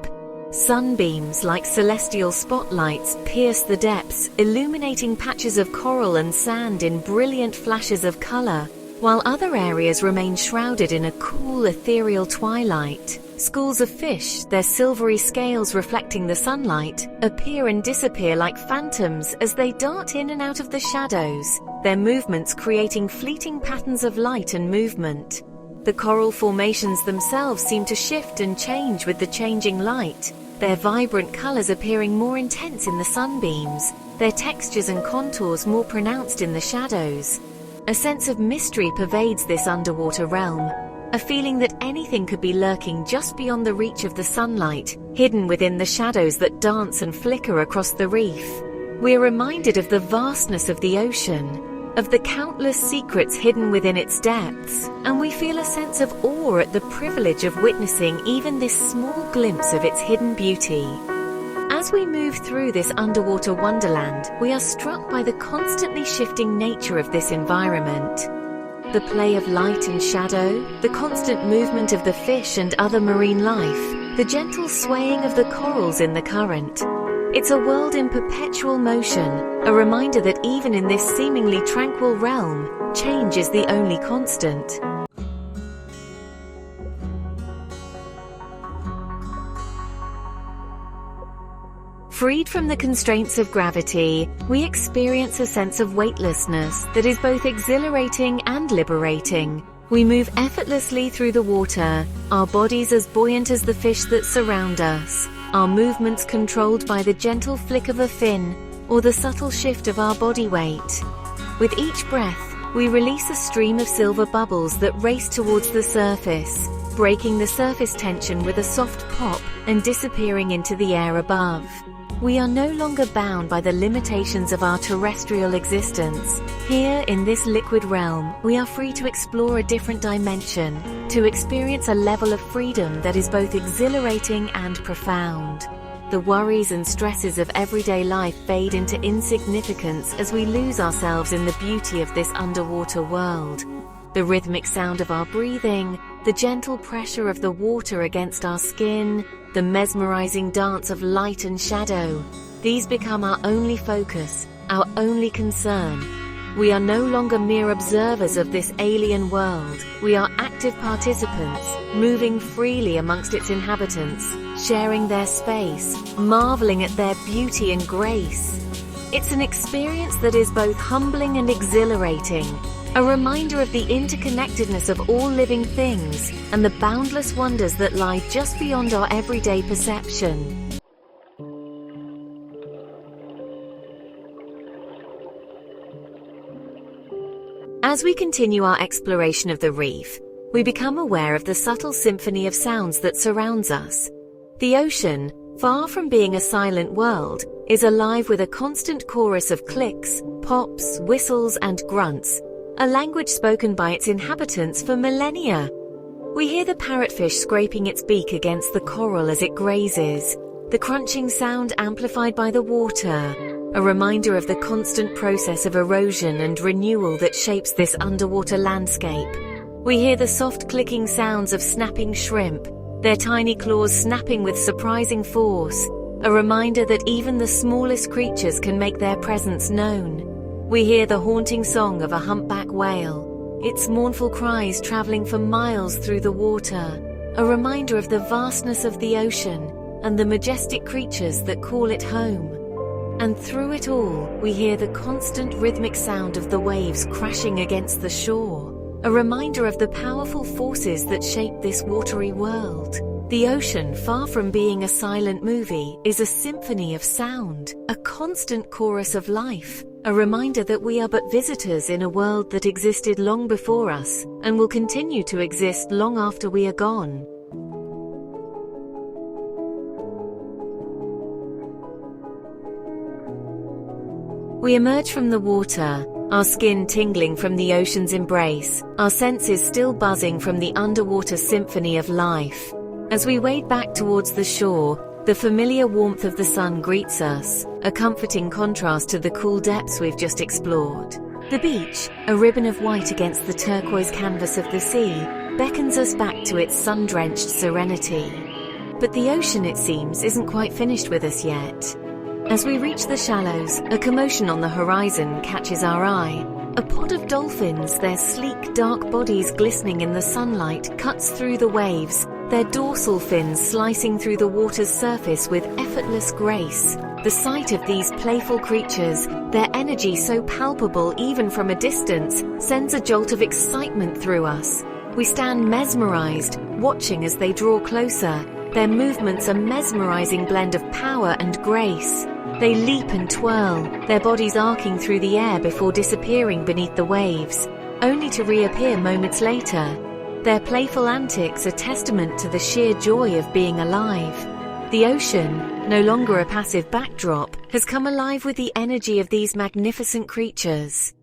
Sunbeams, like celestial spotlights, pierce the depths, illuminating patches of coral and sand in brilliant flashes of color, while other areas remain shrouded in a cool, ethereal twilight. Schools of fish, their silvery scales reflecting the sunlight, appear and disappear like phantoms as they dart in and out of the shadows, their movements creating fleeting patterns of light and movement. The coral formations themselves seem to shift and change with the changing light, their vibrant colors appearing more intense in the sunbeams, their textures and contours more pronounced in the shadows. A sense of mystery pervades this underwater realm, a feeling that anything could be lurking just beyond the reach of the sunlight, hidden within the shadows that dance and flicker across the reef. We're reminded of the vastness of the ocean, of the countless secrets hidden within its depths, and we feel a sense of awe at the privilege of witnessing even this small glimpse of its hidden beauty. As we move through this underwater wonderland, we are struck by the constantly shifting nature of this environment. The play of light and shadow, the constant movement of the fish and other marine life, the gentle swaying of the corals in the current. It's a world in perpetual motion, a reminder that even in this seemingly tranquil realm, change is the only constant. Freed from the constraints of gravity, we experience a sense of weightlessness that is both exhilarating and liberating. We move effortlessly through the water, our bodies as buoyant as the fish that surround us, our movements controlled by the gentle flick of a fin or the subtle shift of our body weight. With each breath, we release a stream of silver bubbles that race towards the surface, breaking the surface tension with a soft pop and disappearing into the air above. We are no longer bound by the limitations of our terrestrial existence. Here, in this liquid realm, we are free to explore a different dimension, to experience a level of freedom that is both exhilarating and profound. The worries and stresses of everyday life fade into insignificance as we lose ourselves in the beauty of this underwater world. The rhythmic sound of our breathing, the gentle pressure of the water against our skin, the mesmerizing dance of light and shadow, these become our only focus, our only concern. We are no longer mere observers of this alien world. We are active participants, moving freely amongst its inhabitants, sharing their space, marveling at their beauty and grace. It's an experience that is both humbling and exhilarating, a reminder of the interconnectedness of all living things and the boundless wonders that lie just beyond our everyday perception. As we continue our exploration of the reef, we become aware of the subtle symphony of sounds that surrounds us. The ocean, far from being a silent world, is alive with a constant chorus of clicks, pops, whistles, and grunts, a language spoken by its inhabitants for millennia. We hear the parrotfish scraping its beak against the coral as it grazes, the crunching sound amplified by the water, a reminder of the constant process of erosion and renewal that shapes this underwater landscape. We hear the soft clicking sounds of snapping shrimp, their tiny claws snapping with surprising force, a reminder that even the smallest creatures can make their presence known. We hear the haunting song of a humpback whale, its mournful cries traveling for miles through the water, a reminder of the vastness of the ocean and the majestic creatures that call it home. And through it all, we hear the constant rhythmic sound of the waves crashing against the shore, a reminder of the powerful forces that shape this watery world. The ocean, far from being a silent movie, is a symphony of sound, a constant chorus of life, a reminder that we are but visitors in a world that existed long before us and will continue to exist long after we are gone. We emerge from the water, our skin tingling from the ocean's embrace, our senses still buzzing from the underwater symphony of life. As we wade back towards the shore, the familiar warmth of the sun greets us, a comforting contrast to the cool depths we've just explored. The beach, a ribbon of white against the turquoise canvas of the sea, beckons us back to its sun-drenched serenity. But the ocean, it seems, isn't quite finished with us yet. As we reach the shallows, a commotion on the horizon catches our eye. A pod of dolphins, their sleek, dark bodies glistening in the sunlight, cuts through the waves, their dorsal fins slicing through the water's surface with effortless grace. The sight of these playful creatures, their energy so palpable even from a distance, sends a jolt of excitement through us. We stand mesmerized, watching as they draw closer. Their movements a mesmerizing blend of power and grace. They leap and twirl, their bodies arcing through the air before disappearing beneath the waves, only to reappear moments later. Their playful antics a testament to the sheer joy of being alive. The ocean, no longer a passive backdrop, has come alive with the energy of these magnificent creatures.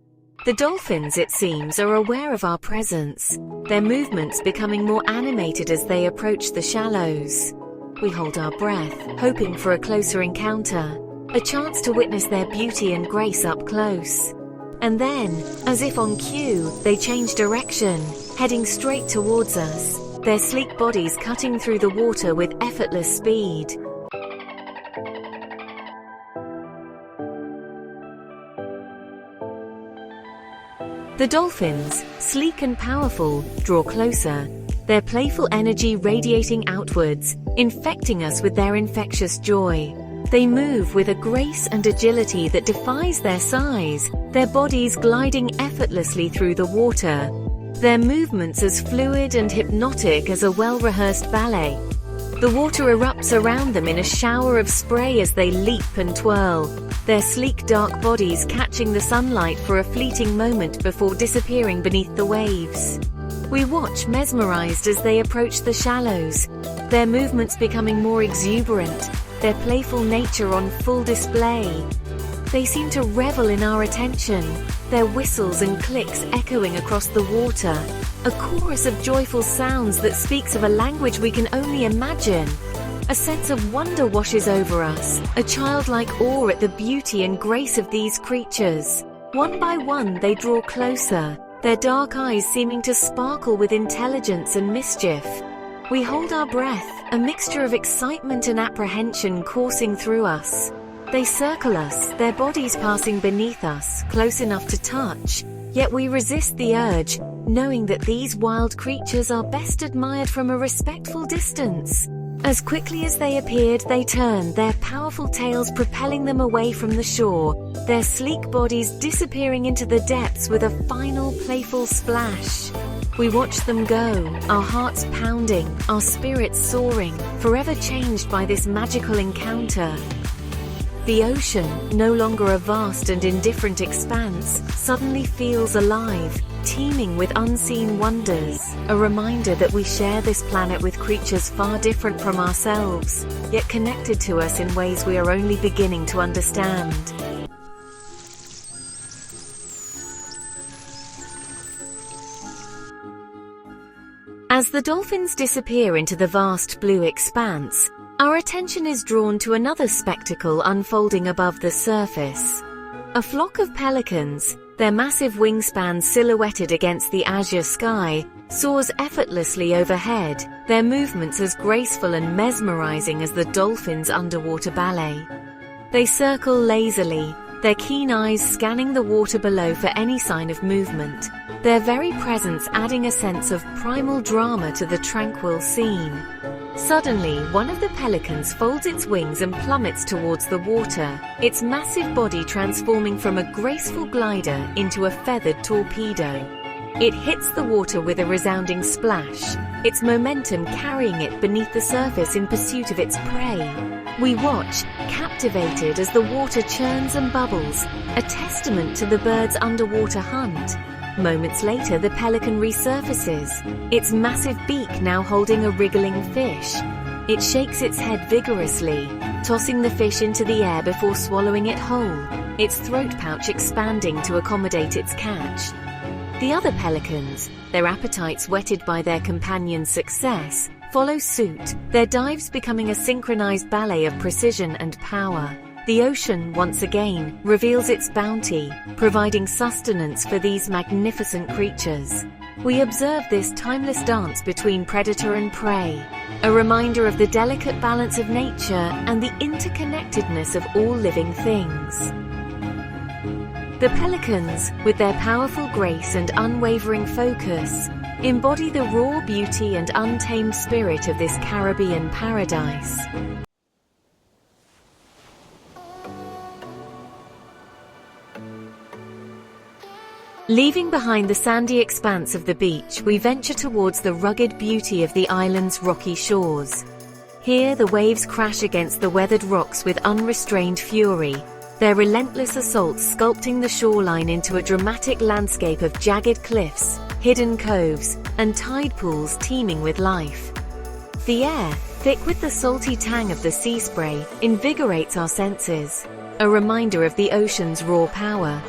The dolphins, it seems, are aware of our presence, their movements becoming more animated as they approach the shallows. We hold our breath, hoping for a closer encounter, a chance to witness their beauty and grace up close. And then, as if on cue, they change direction, heading straight towards us, their sleek bodies cutting through the water with effortless speed. The dolphins, sleek and powerful, draw closer, their playful energy radiating outwards, infecting us with their infectious joy. They move with a grace and agility that defies their size, their bodies gliding effortlessly through the water. their movements as fluid and hypnotic as a well-rehearsed ballet. The water erupts around them in a shower of spray as they leap and twirl, their sleek dark bodies catching the sunlight for a fleeting moment before disappearing beneath the waves. We watch mesmerized as they approach the shallows, their movements becoming more exuberant, their playful nature on full display. They seem to revel in our attention, their whistles and clicks echoing across the water, a chorus of joyful sounds that speaks of a language we can only imagine. A sense of wonder washes over us, a childlike awe at the beauty and grace of these creatures. One by one they draw closer, their dark eyes seeming to sparkle with intelligence and mischief. We hold our breath, a mixture of excitement and apprehension coursing through us. They circle us, their bodies passing beneath us, close enough to touch. Yet we resist the urge, knowing that these wild creatures are best admired from a respectful distance. As quickly as they appeared, they turned, their powerful tails propelling them away from the shore, their sleek bodies disappearing into the depths with a final playful splash. We watch them go, our hearts pounding, our spirits soaring, forever changed by this magical encounter. The ocean, no longer a vast and indifferent expanse, suddenly feels alive, teeming with unseen wonders, a reminder that we share this planet with creatures far different from ourselves, yet connected to us in ways we are only beginning to understand. As the dolphins disappear into the vast blue expanse, our attention is drawn to another spectacle unfolding above the surface. A flock of pelicans, their massive wingspans silhouetted against the azure sky, soars effortlessly overhead, their movements as graceful and mesmerizing as the dolphins' underwater ballet. They circle lazily, their keen eyes scanning the water below for any sign of movement, their very presence adding a sense of primal drama to the tranquil scene. Suddenly, one of the pelicans folds its wings and plummets towards the water, its massive body transforming from a graceful glider into a feathered torpedo. It hits the water with a resounding splash, its momentum carrying it beneath the surface in pursuit of its prey. We watch, captivated as the water churns and bubbles, a testament to the bird's underwater hunt. Moments later, the pelican resurfaces, its massive beak now holding a wriggling fish. It shakes its head vigorously, tossing the fish into the air before swallowing it whole, its throat pouch expanding to accommodate its catch. The other pelicans, their appetites whetted by their companion's success, follow suit, their dives becoming a synchronized ballet of precision and power. The ocean, once again, reveals its bounty, providing sustenance for these magnificent creatures. We observe this timeless dance between predator and prey, a reminder of the delicate balance of nature and the interconnectedness of all living things. The pelicans, with their powerful grace and unwavering focus, embody the raw beauty and untamed spirit of this Caribbean paradise. Leaving behind the sandy expanse of the beach, we venture towards the rugged beauty of the island's rocky shores. Here, the waves crash against the weathered rocks with unrestrained fury, their relentless assaults sculpting the shoreline into a dramatic landscape of jagged cliffs, hidden coves, and tide pools teeming with life. The air, thick with the salty tang of the sea spray, invigorates our senses, a reminder of the ocean's raw power.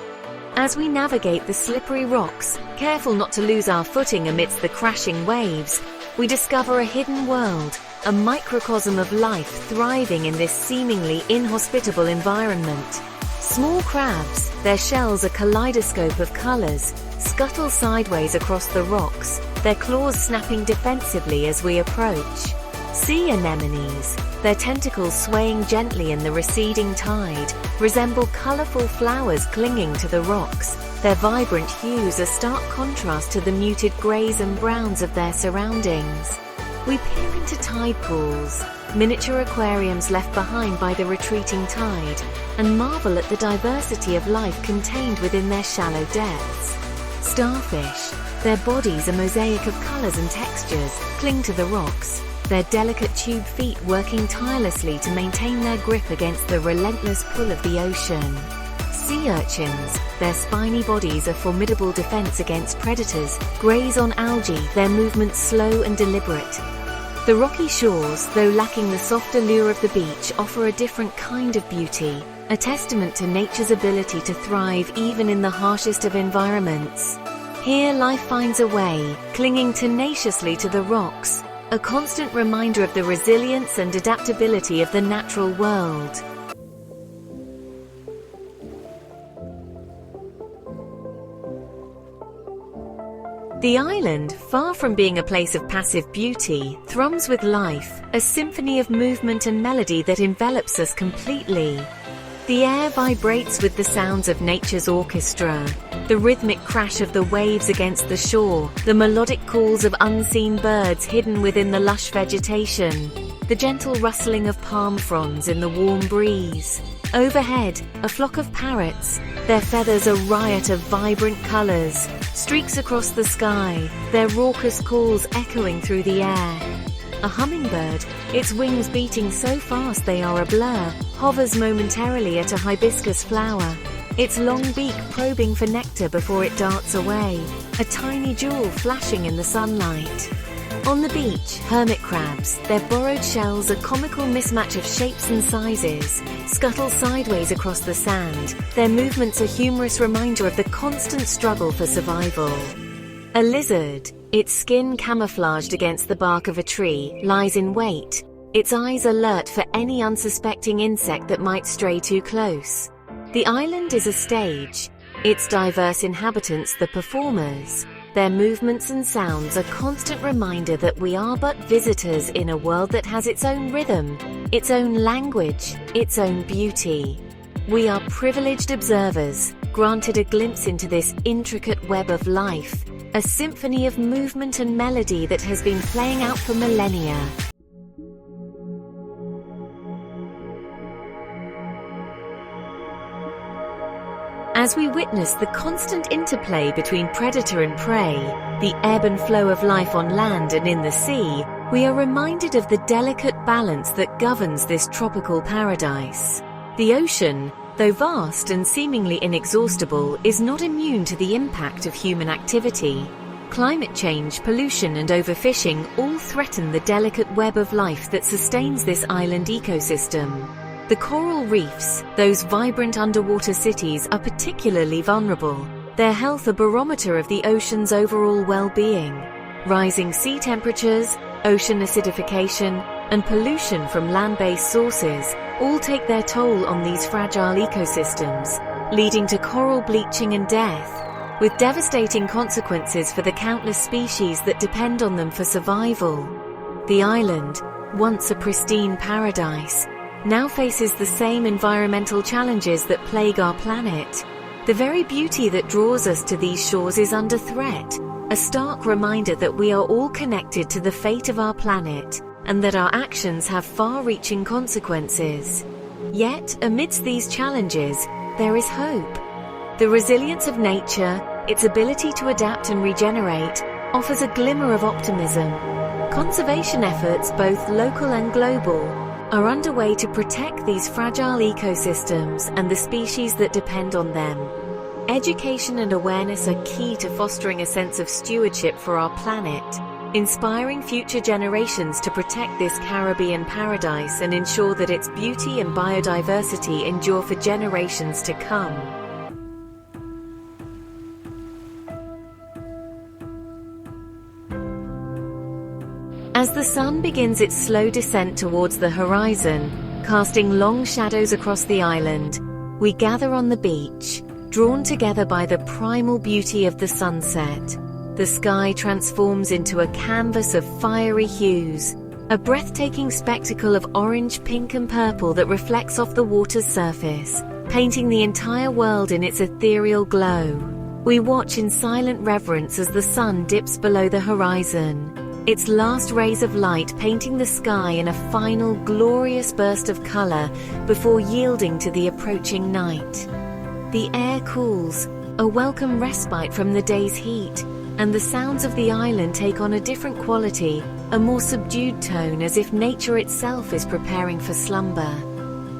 As we navigate the slippery rocks, careful not to lose our footing amidst the crashing waves, we discover a hidden world, a microcosm of life thriving in this seemingly inhospitable environment. Small crabs, their shells a kaleidoscope of colors, scuttle sideways across the rocks, their claws snapping defensively as we approach. Sea anemones, their tentacles swaying gently in the receding tide, resemble colorful flowers clinging to the rocks, their vibrant hues a stark contrast to the muted grays and browns of their surroundings. We peer into tide pools, miniature aquariums left behind by the retreating tide, and marvel at the diversity of life contained within their shallow depths. Starfish. Their bodies, a mosaic of colors and textures, cling to the rocks, their delicate tube feet working tirelessly to maintain their grip against the relentless pull of the ocean. Sea urchins. Their spiny bodies a formidable defense against predators, graze on algae, their movements slow and deliberate. The rocky shores, though lacking the soft allure of the beach, offer a different kind of beauty, a testament to nature's ability to thrive even in the harshest of environments. Here life finds a way, clinging tenaciously to the rocks, a constant reminder of the resilience and adaptability of the natural world. The island, far from being a place of passive beauty, thrums with life, a symphony of movement and melody that envelops us completely. The air vibrates with the sounds of nature's orchestra, the rhythmic crash of the waves against the shore, the melodic calls of unseen birds hidden within the lush vegetation, the gentle rustling of palm fronds in the warm breeze. Overhead, a flock of parrots, their feathers a riot of vibrant colors, streaks across the sky, their raucous calls echoing through the air. A hummingbird, its wings beating so fast they are a blur, hovers momentarily at a hibiscus flower, its long beak probing for nectar before it darts away, a tiny jewel flashing in the sunlight. On the beach, hermit crabs, their borrowed shells a comical mismatch of shapes and sizes, scuttle sideways across the sand, their movements a humorous reminder of the constant struggle for survival. A lizard, its skin camouflaged against the bark of a tree, lies in wait, its eyes alert for any unsuspecting insect that might stray too close. The island is a stage, its diverse inhabitants the performers. Their movements and sounds a constant reminder that we are but visitors in a world that has its own rhythm, its own language, its own beauty. We are privileged observers, granted a glimpse into this intricate web of life, a symphony of movement and melody that has been playing out for millennia. As we witness the constant interplay between predator and prey, the ebb and flow of life on land and in the sea, we are reminded of the delicate balance that governs this tropical paradise. The ocean, though vast and seemingly inexhaustible, is not immune to the impact of human activity. Climate change, pollution and overfishing all threaten the delicate web of life that sustains this island ecosystem. The coral reefs, those vibrant underwater cities, are particularly vulnerable, their health a barometer of the ocean's overall well-being. Rising sea temperatures, ocean acidification, and pollution from land-based sources all take their toll on these fragile ecosystems, leading to coral bleaching and death, with devastating consequences for the countless species that depend on them for survival. The island, once a pristine paradise, now faces the same environmental challenges that plague our planet. The very beauty that draws us to these shores is under threat, a stark reminder that we are all connected to the fate of our planet, and that our actions have far-reaching consequences. Yet, amidst these challenges, there is hope. The resilience of nature, its ability to adapt and regenerate, offers a glimmer of optimism. Conservation efforts, both local and global, are underway to protect these fragile ecosystems and the species that depend on them. Education and awareness are key to fostering a sense of stewardship for our planet, inspiring future generations to protect this Caribbean paradise and ensure that its beauty and biodiversity endure for generations to come. As the sun begins its slow descent towards the horizon, casting long shadows across the island, we gather on the beach, drawn together by the primal beauty of the sunset. The sky transforms into a canvas of fiery hues, a breathtaking spectacle of orange, pink and purple that reflects off the water's surface, painting the entire world in its ethereal glow. We watch in silent reverence as the sun dips below the horizon, its last rays of light painting the sky in a final glorious burst of color before yielding to the approaching night. The air cools, a welcome respite from the day's heat, and the sounds of the island take on a different quality, a more subdued tone, as if nature itself is preparing for slumber.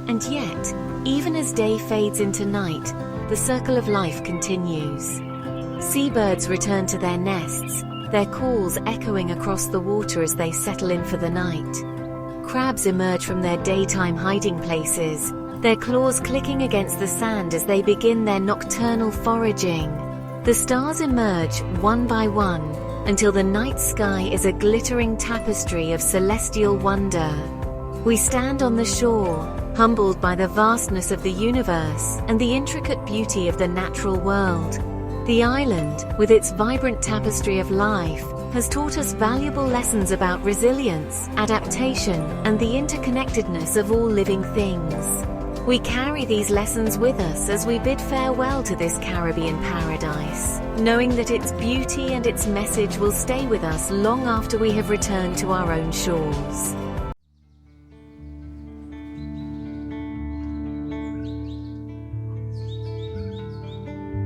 And yet, even as day fades into night, the circle of life continues. Seabirds return to their nests, their calls echoing across the water as they settle in for the night. Crabs emerge from their daytime hiding places, their claws clicking against the sand as they begin their nocturnal foraging. The stars emerge one by one, until the night sky is a glittering tapestry of celestial wonder. We stand on the shore, humbled by the vastness of the universe and the intricate beauty of the natural world. The island, with its vibrant tapestry of life, has taught us valuable lessons about resilience, adaptation, and the interconnectedness of all living things. We carry these lessons with us as we bid farewell to this Caribbean paradise, knowing that its beauty and its message will stay with us long after we have returned to our own shores.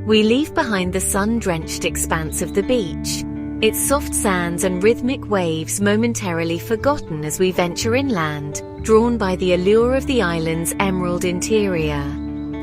We leave behind the sun-drenched expanse of the beach, its soft sands and rhythmic waves momentarily forgotten as we venture inland, drawn by the allure of the island's emerald interior.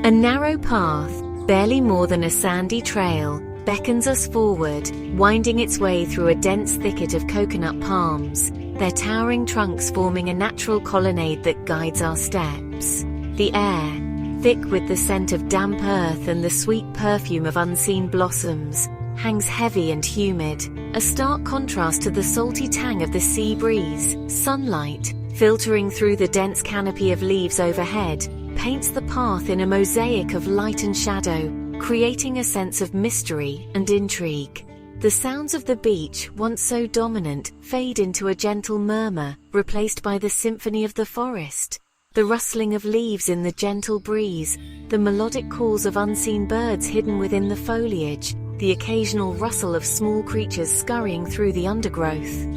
A narrow path, barely more than a sandy trail, beckons us forward, winding its way through a dense thicket of coconut palms, their towering trunks forming a natural colonnade that guides our steps. The air, thick with the scent of damp earth and the sweet perfume of unseen blossoms, hangs heavy and humid, a stark contrast to the salty tang of the sea breeze. Sunlight, filtering through the dense canopy of leaves overhead, paints the path in a mosaic of light and shadow, creating a sense of mystery and intrigue. The sounds of the beach, once so dominant, fade into a gentle murmur, replaced by the symphony of the forest. The rustling of leaves in the gentle breeze, the melodic calls of unseen birds hidden within the foliage, the occasional rustle of small creatures scurrying through the undergrowth.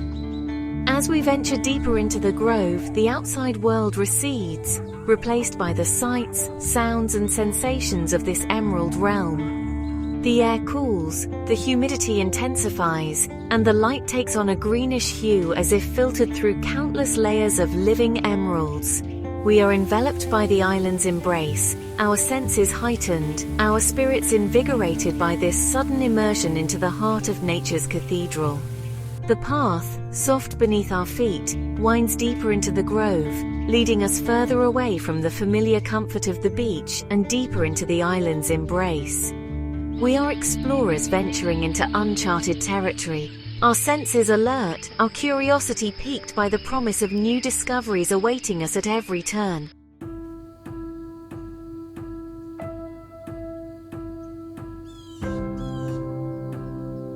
As we venture deeper into the grove, the outside world recedes, replaced by the sights, sounds, and sensations of this emerald realm. The air cools, the humidity intensifies, and the light takes on a greenish hue as if filtered through countless layers of living emeralds. We are enveloped by the island's embrace, our senses heightened, our spirits invigorated by this sudden immersion into the heart of nature's cathedral. The path, soft beneath our feet, winds deeper into the grove, leading us further away from the familiar comfort of the beach and deeper into the island's embrace. We are explorers venturing into uncharted territory, our senses alert, our curiosity piqued by the promise of new discoveries awaiting us at every turn.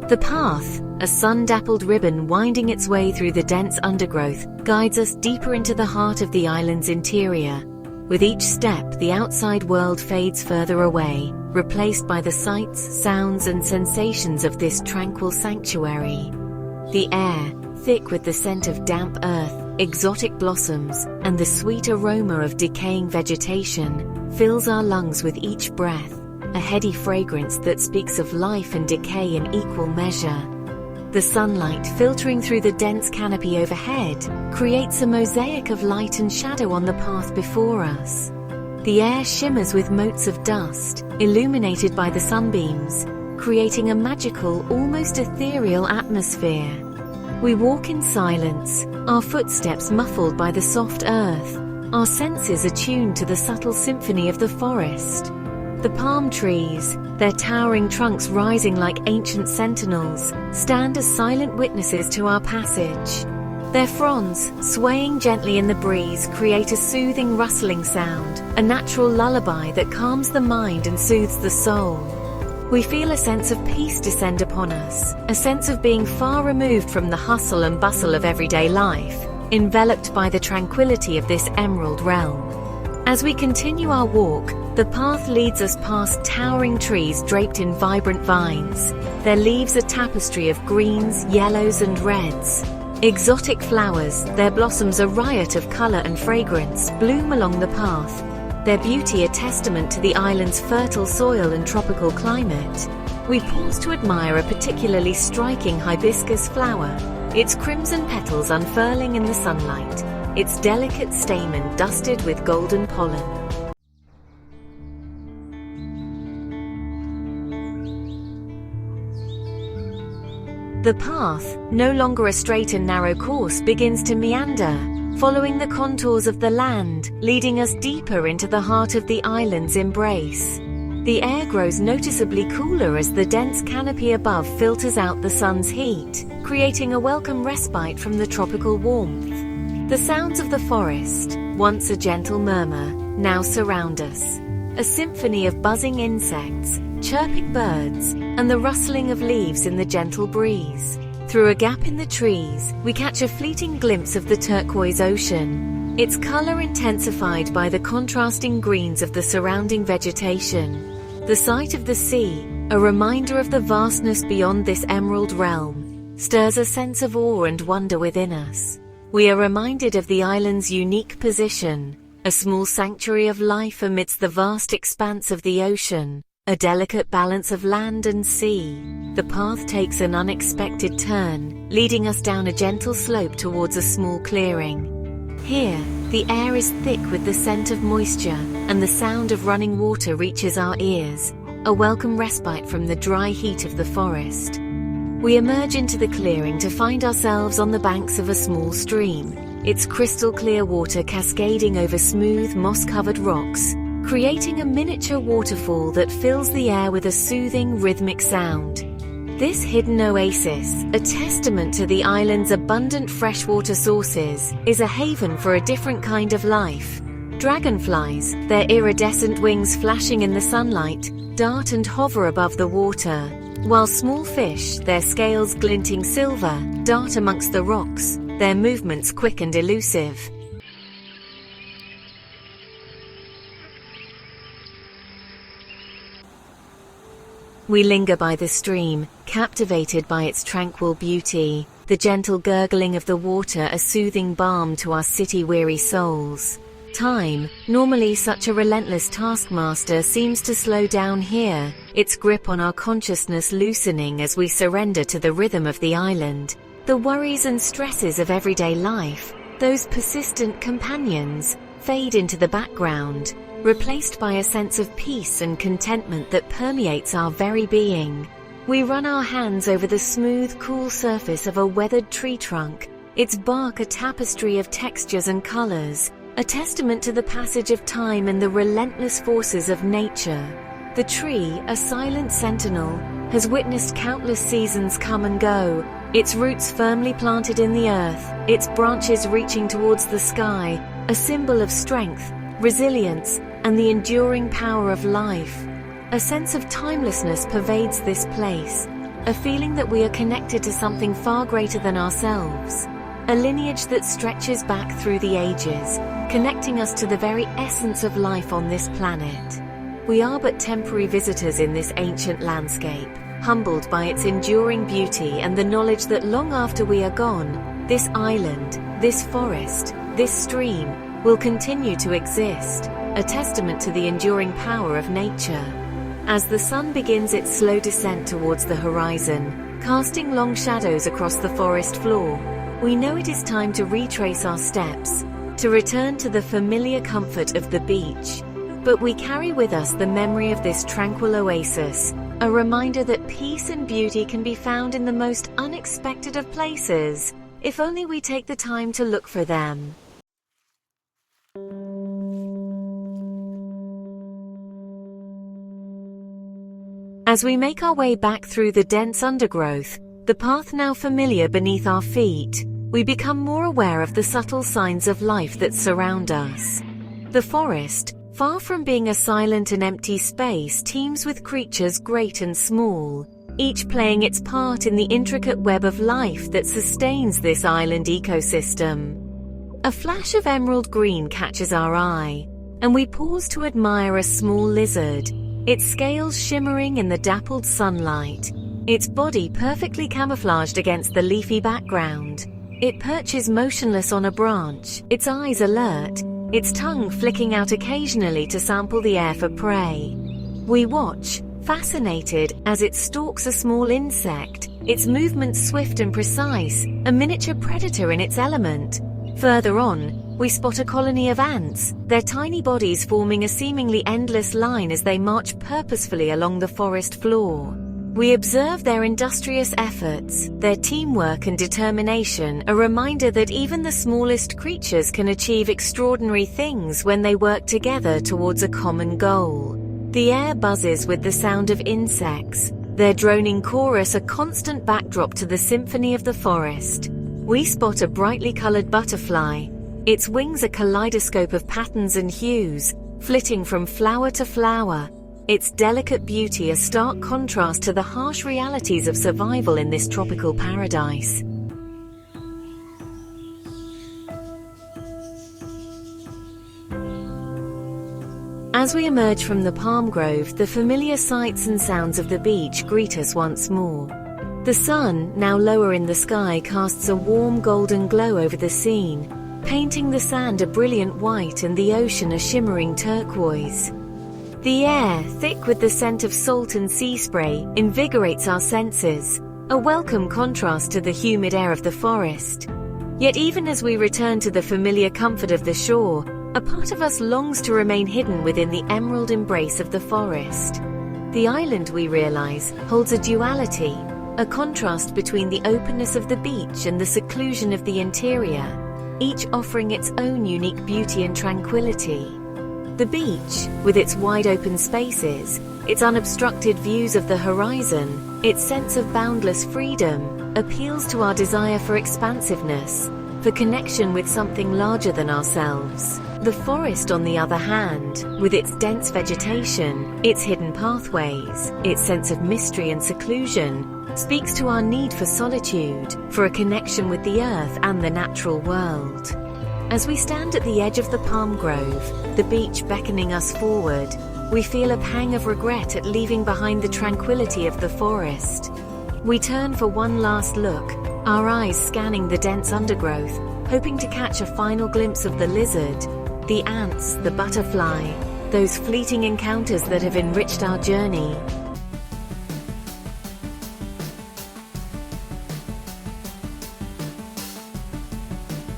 The path, a sun-dappled ribbon winding its way through the dense undergrowth, guides us deeper into the heart of the island's interior. With each step, the outside world fades further away, replaced by the sights, sounds, and sensations of this tranquil sanctuary. The air, thick with the scent of damp earth, exotic blossoms, and the sweet aroma of decaying vegetation, fills our lungs with each breath, a heady fragrance that speaks of life and decay in equal measure. The sunlight filtering through the dense canopy overhead creates a mosaic of light and shadow on the path before us. The air shimmers with motes of dust, illuminated by the sunbeams, creating a magical, almost ethereal atmosphere. We walk in silence, our footsteps muffled by the soft earth, our senses attuned to the subtle symphony of the forest. The palm trees, their towering trunks rising like ancient sentinels, stand as silent witnesses to our passage. Their fronds, swaying gently in the breeze, create a soothing rustling sound, a natural lullaby that calms the mind and soothes the soul. We feel a sense of peace descend upon us, a sense of being far removed from the hustle and bustle of everyday life, enveloped by the tranquility of this emerald realm. As we continue our walk, the path leads us past towering trees draped in vibrant vines, their leaves a tapestry of greens, yellows, and reds. Exotic flowers, their blossoms a riot of color and fragrance, bloom along the path, their beauty a testament to the island's fertile soil and tropical climate. We pause to admire a particularly striking hibiscus flower, its crimson petals unfurling in the sunlight, its delicate stamen dusted with golden pollen. The path, no longer a straight and narrow course, begins to meander, following the contours of the land, leading us deeper into the heart of the island's embrace. The air grows noticeably cooler as the dense canopy above filters out the sun's heat, creating a welcome respite from the tropical warmth. The sounds of the forest, once a gentle murmur, now surround us. A symphony of buzzing insects, chirping birds, and the rustling of leaves in the gentle breeze. Through a gap in the trees, we catch a fleeting glimpse of the turquoise ocean, its color intensified by the contrasting greens of the surrounding vegetation. The sight of the sea, a reminder of the vastness beyond this emerald realm, stirs a sense of awe and wonder within us. We are reminded of the island's unique position, a small sanctuary of life amidst the vast expanse of the ocean, a delicate balance of land and sea. The path takes an unexpected turn, leading us down a gentle slope towards a small clearing. Here, the air is thick with the scent of moisture, and the sound of running water reaches our ears, a welcome respite from the dry heat of the forest. We emerge into the clearing to find ourselves on the banks of a small stream, its crystal clear water cascading over smooth, moss-covered rocks, creating a miniature waterfall that fills the air with a soothing, rhythmic sound. This hidden oasis, a testament to the island's abundant freshwater sources, is a haven for a different kind of life. Dragonflies, their iridescent wings flashing in the sunlight, dart and hover above the water, while small fish, their scales glinting silver, dart amongst the rocks, their movements quick and elusive. We linger by the stream, captivated by its tranquil beauty, the gentle gurgling of the water a soothing balm to our city-weary souls. Time, normally such a relentless taskmaster, seems to slow down here, its grip on our consciousness loosening as we surrender to the rhythm of the island. The worries and stresses of everyday life, those persistent companions, fade into the background, replaced by a sense of peace and contentment that permeates our very being. We run our hands over the smooth, cool surface of a weathered tree trunk, its bark a tapestry of textures and colors, a testament to the passage of time and the relentless forces of nature. The tree, a silent sentinel, has witnessed countless seasons come and go, its roots firmly planted in the earth, its branches reaching towards the sky, a symbol of strength, resilience, and the enduring power of life. A sense of timelessness pervades this place, a feeling that we are connected to something far greater than ourselves, a lineage that stretches back through the ages, connecting us to the very essence of life on this planet. We are but temporary visitors in this ancient landscape, humbled by its enduring beauty and the knowledge that long after we are gone, this island, this forest, this stream, will continue to exist, a testament to the enduring power of nature. As the sun begins its slow descent towards the horizon, casting long shadows across the forest floor, we know it is time to retrace our steps, to return to the familiar comfort of the beach. But we carry with us the memory of this tranquil oasis, a reminder that peace and beauty can be found in the most unexpected of places, if only we take the time to look for them. As we make our way back through the dense undergrowth, the path now familiar beneath our feet, we become more aware of the subtle signs of life that surround us. The forest, far from being a silent and empty space, teems with creatures great and small, each playing its part in the intricate web of life that sustains this island ecosystem. A flash of emerald green catches our eye, and we pause to admire a small lizard, its scales shimmering in the dappled sunlight, its body perfectly camouflaged against the leafy background. It perches motionless on a branch, its eyes alert, its tongue flicking out occasionally to sample the air for prey. We watch, fascinated, as it stalks a small insect, its movements swift and precise, a miniature predator in its element. Further on, we spot a colony of ants, their tiny bodies forming a seemingly endless line as they march purposefully along the forest floor. We observe their industrious efforts, their teamwork and determination, a reminder that even the smallest creatures can achieve extraordinary things when they work together towards a common goal. The air buzzes with the sound of insects, their droning chorus a constant backdrop to the symphony of the forest. We spot a brightly colored butterfly, its wings a kaleidoscope of patterns and hues, flitting from flower to flower, its delicate beauty a stark contrast to the harsh realities of survival in this tropical paradise. As we emerge from the palm grove, the familiar sights and sounds of the beach greet us once more. The sun, now lower in the sky, casts a warm golden glow over the scene, painting the sand a brilliant white and the ocean a shimmering turquoise. The air, thick with the scent of salt and sea spray, invigorates our senses, a welcome contrast to the humid air of the forest. Yet even as we return to the familiar comfort of the shore, a part of us longs to remain hidden within the emerald embrace of the forest. The island, we realize, holds a duality, a contrast between the openness of the beach and the seclusion of the interior, each offering its own unique beauty and tranquility. The beach, with its wide open spaces, its unobstructed views of the horizon, its sense of boundless freedom, appeals to our desire for expansiveness, for connection with something larger than ourselves. The forest, on the other hand, with its dense vegetation, its hidden pathways, its sense of mystery and seclusion, speaks to our need for solitude, for a connection with the earth and the natural world. As we stand at the edge of the palm grove, the beach beckoning us forward, we feel a pang of regret at leaving behind the tranquility of the forest. We turn for one last look, our eyes scanning the dense undergrowth, hoping to catch a final glimpse of the lizard, the ants, the butterfly, those fleeting encounters that have enriched our journey.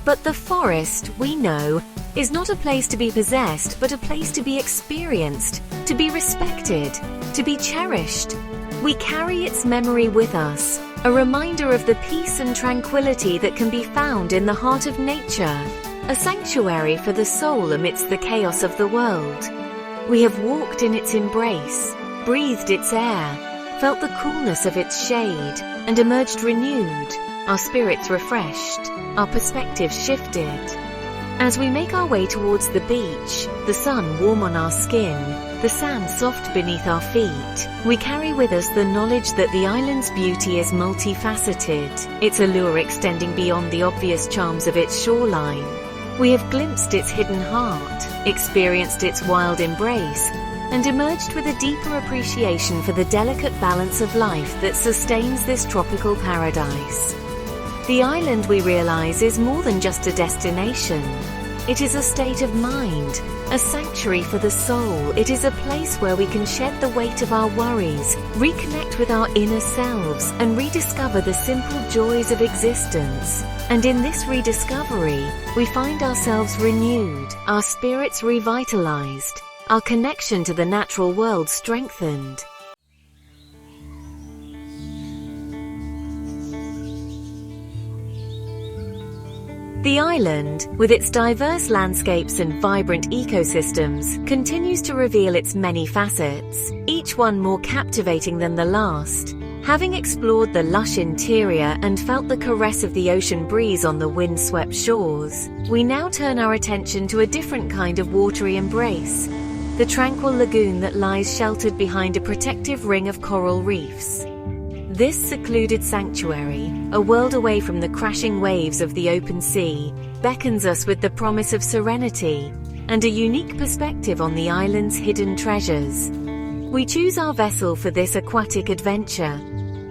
But the forest, we know, is not a place to be possessed, but a place to be experienced, to be respected, to be cherished. We carry its memory with us, a reminder of the peace and tranquility that can be found in the heart of nature, a sanctuary for the soul amidst the chaos of the world. We have walked in its embrace, breathed its air, felt the coolness of its shade, and emerged renewed, our spirits refreshed, our perspectives shifted. As we make our way towards the beach, the sun warm on our skin, the sand soft beneath our feet, we carry with us the knowledge that the island's beauty is multifaceted, its allure extending beyond the obvious charms of its shoreline. We have glimpsed its hidden heart, experienced its wild embrace, and emerged with a deeper appreciation for the delicate balance of life that sustains this tropical paradise. The island, we realize, is more than just a destination. It is a state of mind, a sanctuary for the soul. It is a place where we can shed the weight of our worries, reconnect with our inner selves, and rediscover the simple joys of existence. And in this rediscovery, we find ourselves renewed, our spirits revitalized, our connection to the natural world strengthened. The island, with its diverse landscapes and vibrant ecosystems, continues to reveal its many facets, each one more captivating than the last. Having explored the lush interior and felt the caress of the ocean breeze on the wind-swept shores, we now turn our attention to a different kind of watery embrace, the tranquil lagoon that lies sheltered behind a protective ring of coral reefs. This secluded sanctuary, a world away from the crashing waves of the open sea, beckons us with the promise of serenity and a unique perspective on the island's hidden treasures. We choose our vessel for this aquatic adventure,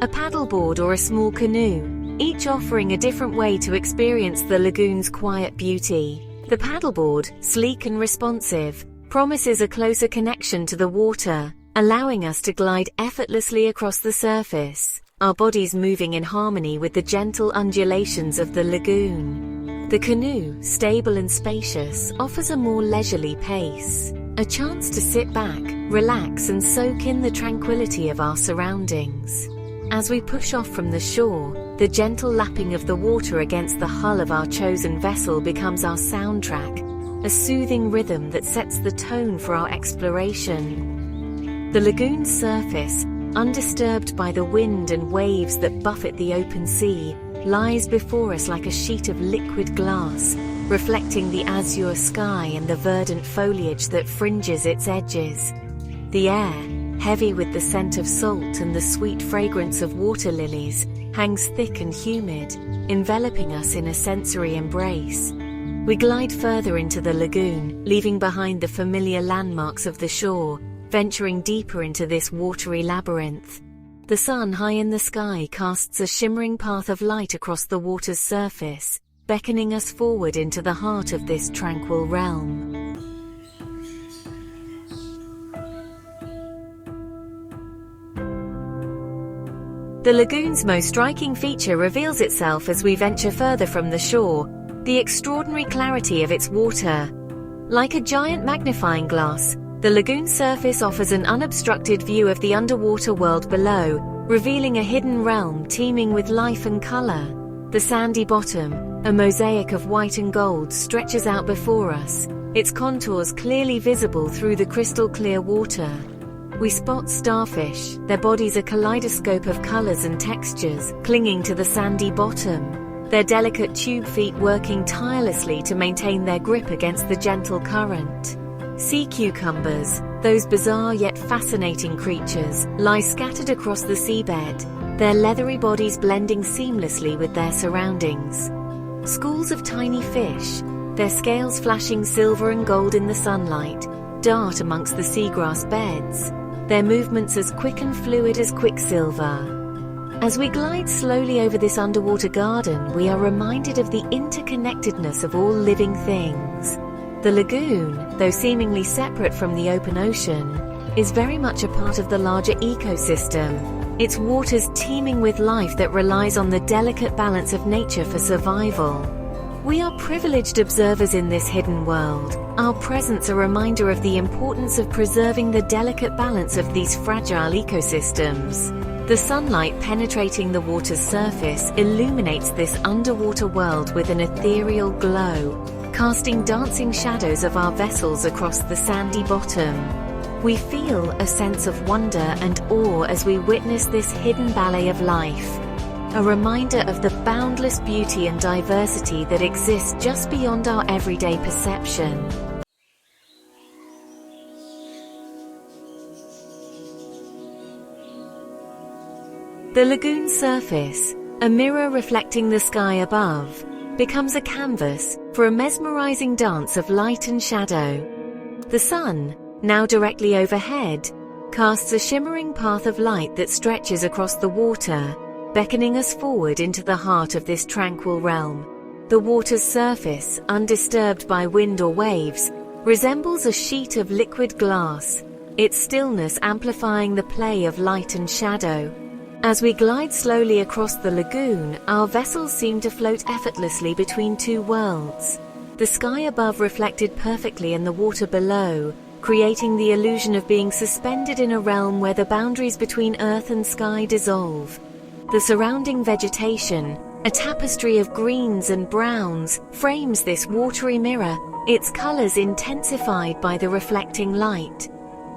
a paddleboard or a small canoe, each offering a different way to experience the lagoon's quiet beauty. The paddleboard, sleek and responsive, promises a closer connection to the water, allowing us to glide effortlessly across the surface, our bodies moving in harmony with the gentle undulations of the lagoon. The canoe, stable and spacious, offers a more leisurely pace, a chance to sit back, relax and soak in the tranquility of our surroundings. As we push off from the shore, the gentle lapping of the water against the hull of our chosen vessel becomes our soundtrack, a soothing rhythm that sets the tone for our exploration. The lagoon's surface, undisturbed by the wind and waves that buffet the open sea, lies before us like a sheet of liquid glass, reflecting the azure sky and the verdant foliage that fringes its edges. The air, heavy with the scent of salt and the sweet fragrance of water lilies, hangs thick and humid, enveloping us in a sensory embrace. We glide further into the lagoon, leaving behind the familiar landmarks of the shore, venturing deeper into this watery labyrinth. The sun high in the sky casts a shimmering path of light across the water's surface, beckoning us forward into the heart of this tranquil realm. The lagoon's most striking feature reveals itself as we venture further from the shore, the extraordinary clarity of its water. Like a giant magnifying glass, the lagoon's surface offers an unobstructed view of the underwater world below, revealing a hidden realm teeming with life and color. The sandy bottom, a mosaic of white and gold, stretches out before us, its contours clearly visible through the crystal-clear water. We spot starfish, their bodies a kaleidoscope of colors and textures, clinging to the sandy bottom, their delicate tube feet working tirelessly to maintain their grip against the gentle current. Sea cucumbers, those bizarre yet fascinating creatures, lie scattered across the seabed, their leathery bodies blending seamlessly with their surroundings. Schools of tiny fish, their scales flashing silver and gold in the sunlight, dart amongst the seagrass beds, their movements as quick and fluid as quicksilver. As we glide slowly over this underwater garden, we are reminded of the interconnectedness of all living things. The lagoon, though seemingly separate from the open ocean, is very much a part of the larger ecosystem, its waters teeming with life that relies on the delicate balance of nature for survival. We are privileged observers in this hidden world, our presence a reminder of the importance of preserving the delicate balance of these fragile ecosystems. The sunlight penetrating the water's surface illuminates this underwater world with an ethereal glow, casting dancing shadows of our vessels across the sandy bottom. We feel a sense of wonder and awe as we witness this hidden ballet of life, a reminder of the boundless beauty and diversity that exists just beyond our everyday perception. The lagoon's surface, a mirror reflecting the sky above, becomes a canvas for a mesmerizing dance of light and shadow. The sun, now directly overhead, casts a shimmering path of light that stretches across the water, beckoning us forward into the heart of this tranquil realm. The water's surface, undisturbed by wind or waves, resembles a sheet of liquid glass, its stillness amplifying the play of light and shadow. As we glide slowly across the lagoon, our vessels seem to float effortlessly between two worlds. The sky above reflected perfectly in the water below, creating the illusion of being suspended in a realm where the boundaries between earth and sky dissolve. The surrounding vegetation, a tapestry of greens and browns, frames this watery mirror, its colors intensified by the reflecting light.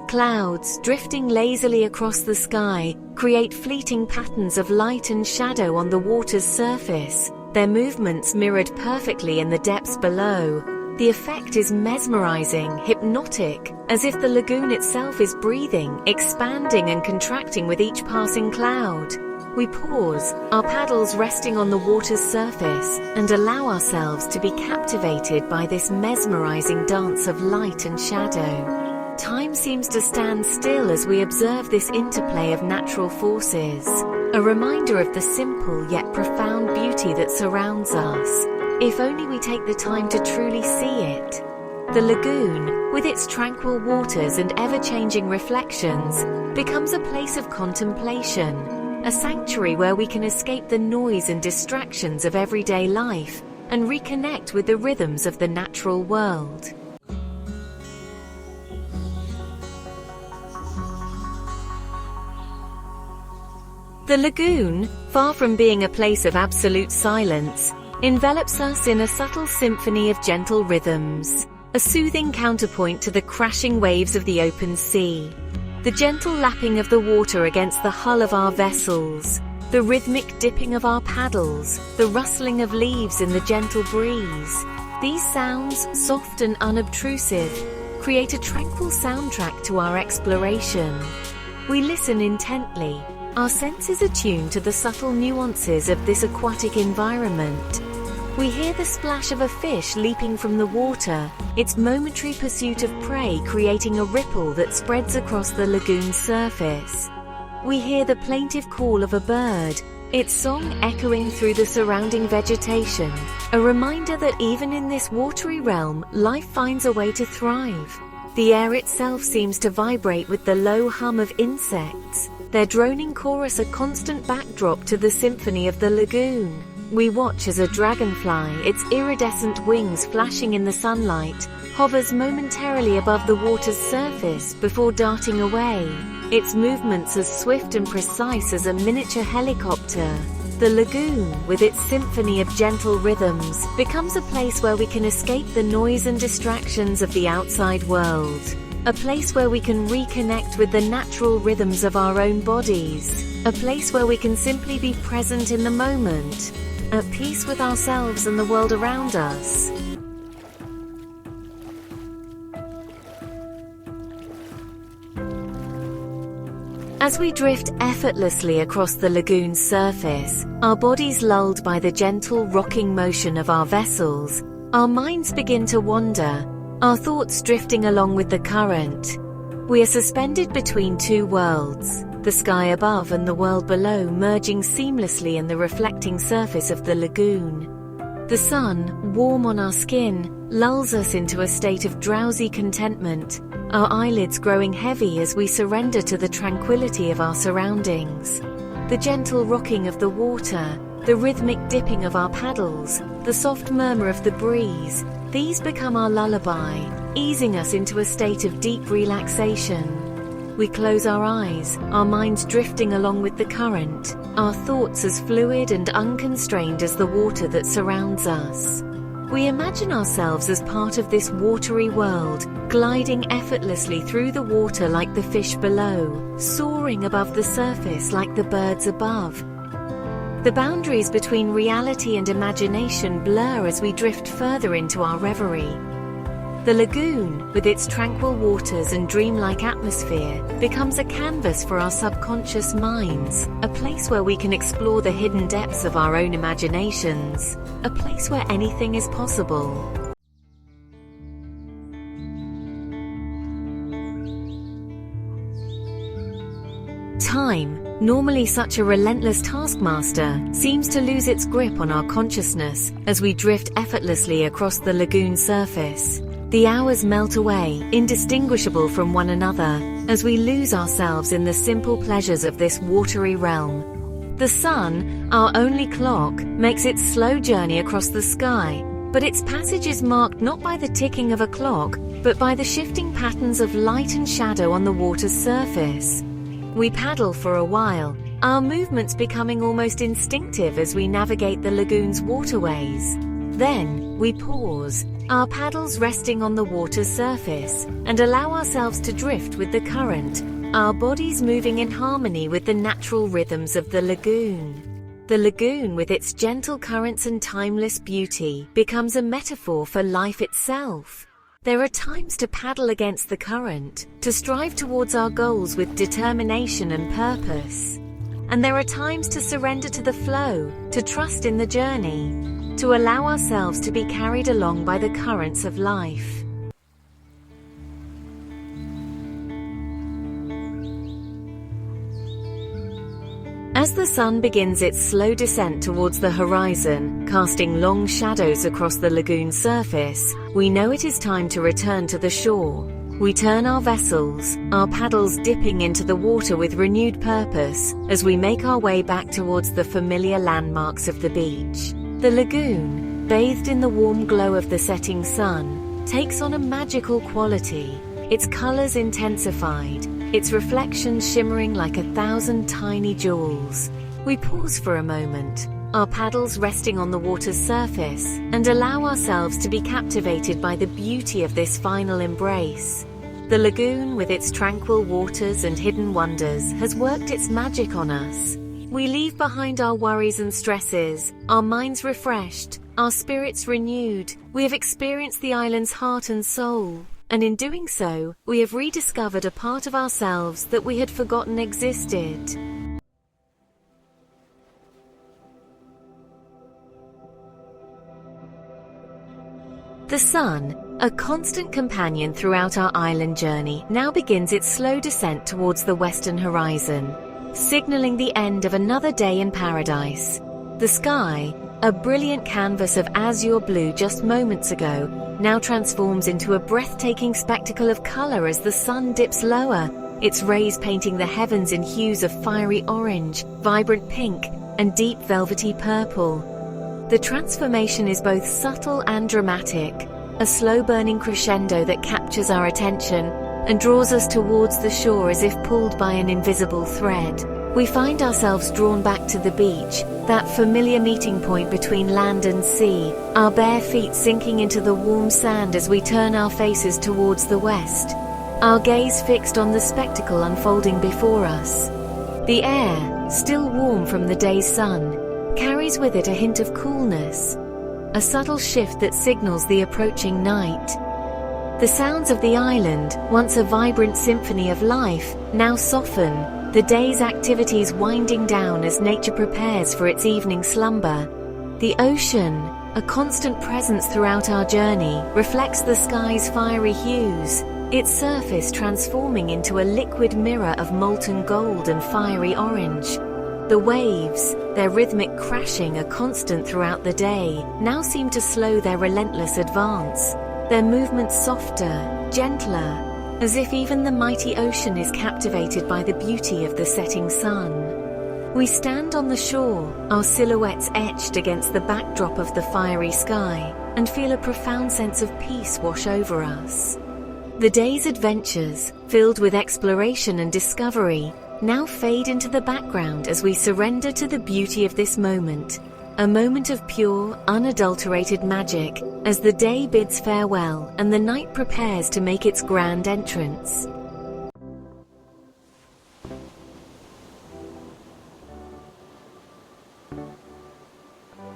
Clouds, drifting lazily across the sky, create fleeting patterns of light and shadow on the water's surface, their movements mirrored perfectly in the depths below. The effect is mesmerizing, hypnotic, as if the lagoon itself is breathing, expanding and contracting with each passing cloud. We pause, our paddles resting on the water's surface, and allow ourselves to be captivated by this mesmerizing dance of light and shadow. Time seems to stand still as we observe this interplay of natural forces, a reminder of the simple yet profound beauty that surrounds us. if only we take the time to truly see it. The lagoon, with its tranquil waters and ever-changing reflections, becomes a place of contemplation, a sanctuary where we can escape the noise and distractions of everyday life and reconnect with the rhythms of the natural world. The lagoon, far from being a place of absolute silence, envelops us in a subtle symphony of gentle rhythms, a soothing counterpoint to the crashing waves of the open sea. The gentle lapping of the water against the hull of our vessels, the rhythmic dipping of our paddles, the rustling of leaves in the gentle breeze. These sounds, soft and unobtrusive, create a tranquil soundtrack to our exploration. We listen intently, our senses attuned to the subtle nuances of this aquatic environment. We hear the splash of a fish leaping from the water, its momentary pursuit of prey creating a ripple that spreads across the lagoon's surface. We hear the plaintive call of a bird, its song echoing through the surrounding vegetation, a reminder that even in this watery realm, life finds a way to thrive. The air itself seems to vibrate with the low hum of insects, their droning chorus a constant backdrop to the symphony of the lagoon. We watch as a dragonfly, its iridescent wings flashing in the sunlight, hovers momentarily above the water's surface before darting away, its movements as swift and precise as a miniature helicopter. The lagoon, with its symphony of gentle rhythms, becomes a place where we can escape the noise and distractions of the outside world. A place where we can reconnect with the natural rhythms of our own bodies. A place where we can simply be present in the moment, at peace with ourselves and the world around us. As we drift effortlessly across the lagoon's surface, our bodies lulled by the gentle rocking motion of our vessels, our minds begin to wander, our thoughts drifting along with the current. We are suspended between two worlds, the sky above and the world below merging seamlessly in the reflecting surface of the lagoon. The sun, warm on our skin, lulls us into a state of drowsy contentment, our eyelids growing heavy as we surrender to the tranquility of our surroundings. The gentle rocking of the water, the rhythmic dipping of our paddles, the soft murmur of the breeze, these become our lullaby, easing us into a state of deep relaxation. We close our eyes, our minds drifting along with the current, our thoughts as fluid and unconstrained as the water that surrounds us. We imagine ourselves as part of this watery world, gliding effortlessly through the water like the fish below, soaring above the surface like the birds above. The boundaries between reality and imagination blur as we drift further into our reverie. The lagoon, with its tranquil waters and dreamlike atmosphere, becomes a canvas for our subconscious minds, a place where we can explore the hidden depths of our own imaginations, a place where anything is possible. Time, normally such a relentless taskmaster, seems to lose its grip on our consciousness as we drift effortlessly across the lagoon surface. The hours melt away, indistinguishable from one another, as we lose ourselves in the simple pleasures of this watery realm. The sun, our only clock, makes its slow journey across the sky, but its passage is marked not by the ticking of a clock, but by the shifting patterns of light and shadow on the water's surface. We paddle for a while, our movements becoming almost instinctive as we navigate the lagoon's waterways. Then, we pause, our paddles resting on the water's surface, and allow ourselves to drift with the current, our bodies moving in harmony with the natural rhythms of the lagoon. The lagoon, with its gentle currents and timeless beauty, becomes a metaphor for life itself. There are times to paddle against the current, to strive towards our goals with determination and purpose. And there are times to surrender to the flow, to trust in the journey, to allow ourselves to be carried along by the currents of life. As the sun begins its slow descent towards the horizon, casting long shadows across the lagoon surface, we know it is time to return to the shore. We turn our vessels, our paddles dipping into the water with renewed purpose, as we make our way back towards the familiar landmarks of the beach. The lagoon, bathed in the warm glow of the setting sun, takes on a magical quality, its colors intensified, its reflections shimmering like 1,000 tiny jewels. We pause for a moment, our paddles resting on the water's surface, and allow ourselves to be captivated by the beauty of this final embrace. The lagoon, with its tranquil waters and hidden wonders, has worked its magic on us. We leave behind our worries and stresses, our minds refreshed, our spirits renewed. We have experienced the island's heart and soul. And in doing so, we have rediscovered a part of ourselves that we had forgotten existed. The sun, a constant companion throughout our island journey, now begins its slow descent towards the western horizon, signaling the end of another day in paradise. The sky, a brilliant canvas of azure blue just moments ago, now transforms into a breathtaking spectacle of color as the sun dips lower, its rays painting the heavens in hues of fiery orange, vibrant pink, and deep velvety purple. The transformation is both subtle and dramatic, a slow-burning crescendo that captures our attention and draws us towards the shore as if pulled by an invisible thread. We find ourselves drawn back to the beach, that familiar meeting point between land and sea, our bare feet sinking into the warm sand as we turn our faces towards the west, our gaze fixed on the spectacle unfolding before us. The air, still warm from the day's sun, carries with it a hint of coolness, a subtle shift that signals the approaching night. The sounds of the island, once a vibrant symphony of life, now soften, the day's activities winding down as nature prepares for its evening slumber. The ocean, a constant presence throughout our journey, reflects the sky's fiery hues, its surface transforming into a liquid mirror of molten gold and fiery orange. The waves, their rhythmic crashing a constant throughout the day, now seem to slow their relentless advance, their movements softer, gentler, as if even the mighty ocean is captivated by the beauty of the setting sun. We stand on the shore, our silhouettes etched against the backdrop of the fiery sky, and feel a profound sense of peace wash over us. The day's adventures, filled with exploration and discovery, now fade into the background as we surrender to the beauty of this moment, a moment of pure, unadulterated magic, as the day bids farewell and the night prepares to make its grand entrance.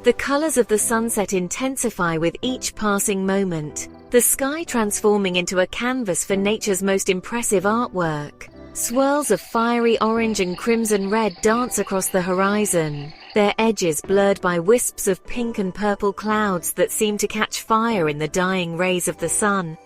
The colors of the sunset intensify with each passing moment, the sky transforming into a canvas for nature's most impressive artwork. Swirls of fiery orange and crimson red dance across the horizon, their edges blurred by wisps of pink and purple clouds that seem to catch fire in the dying rays of the sun.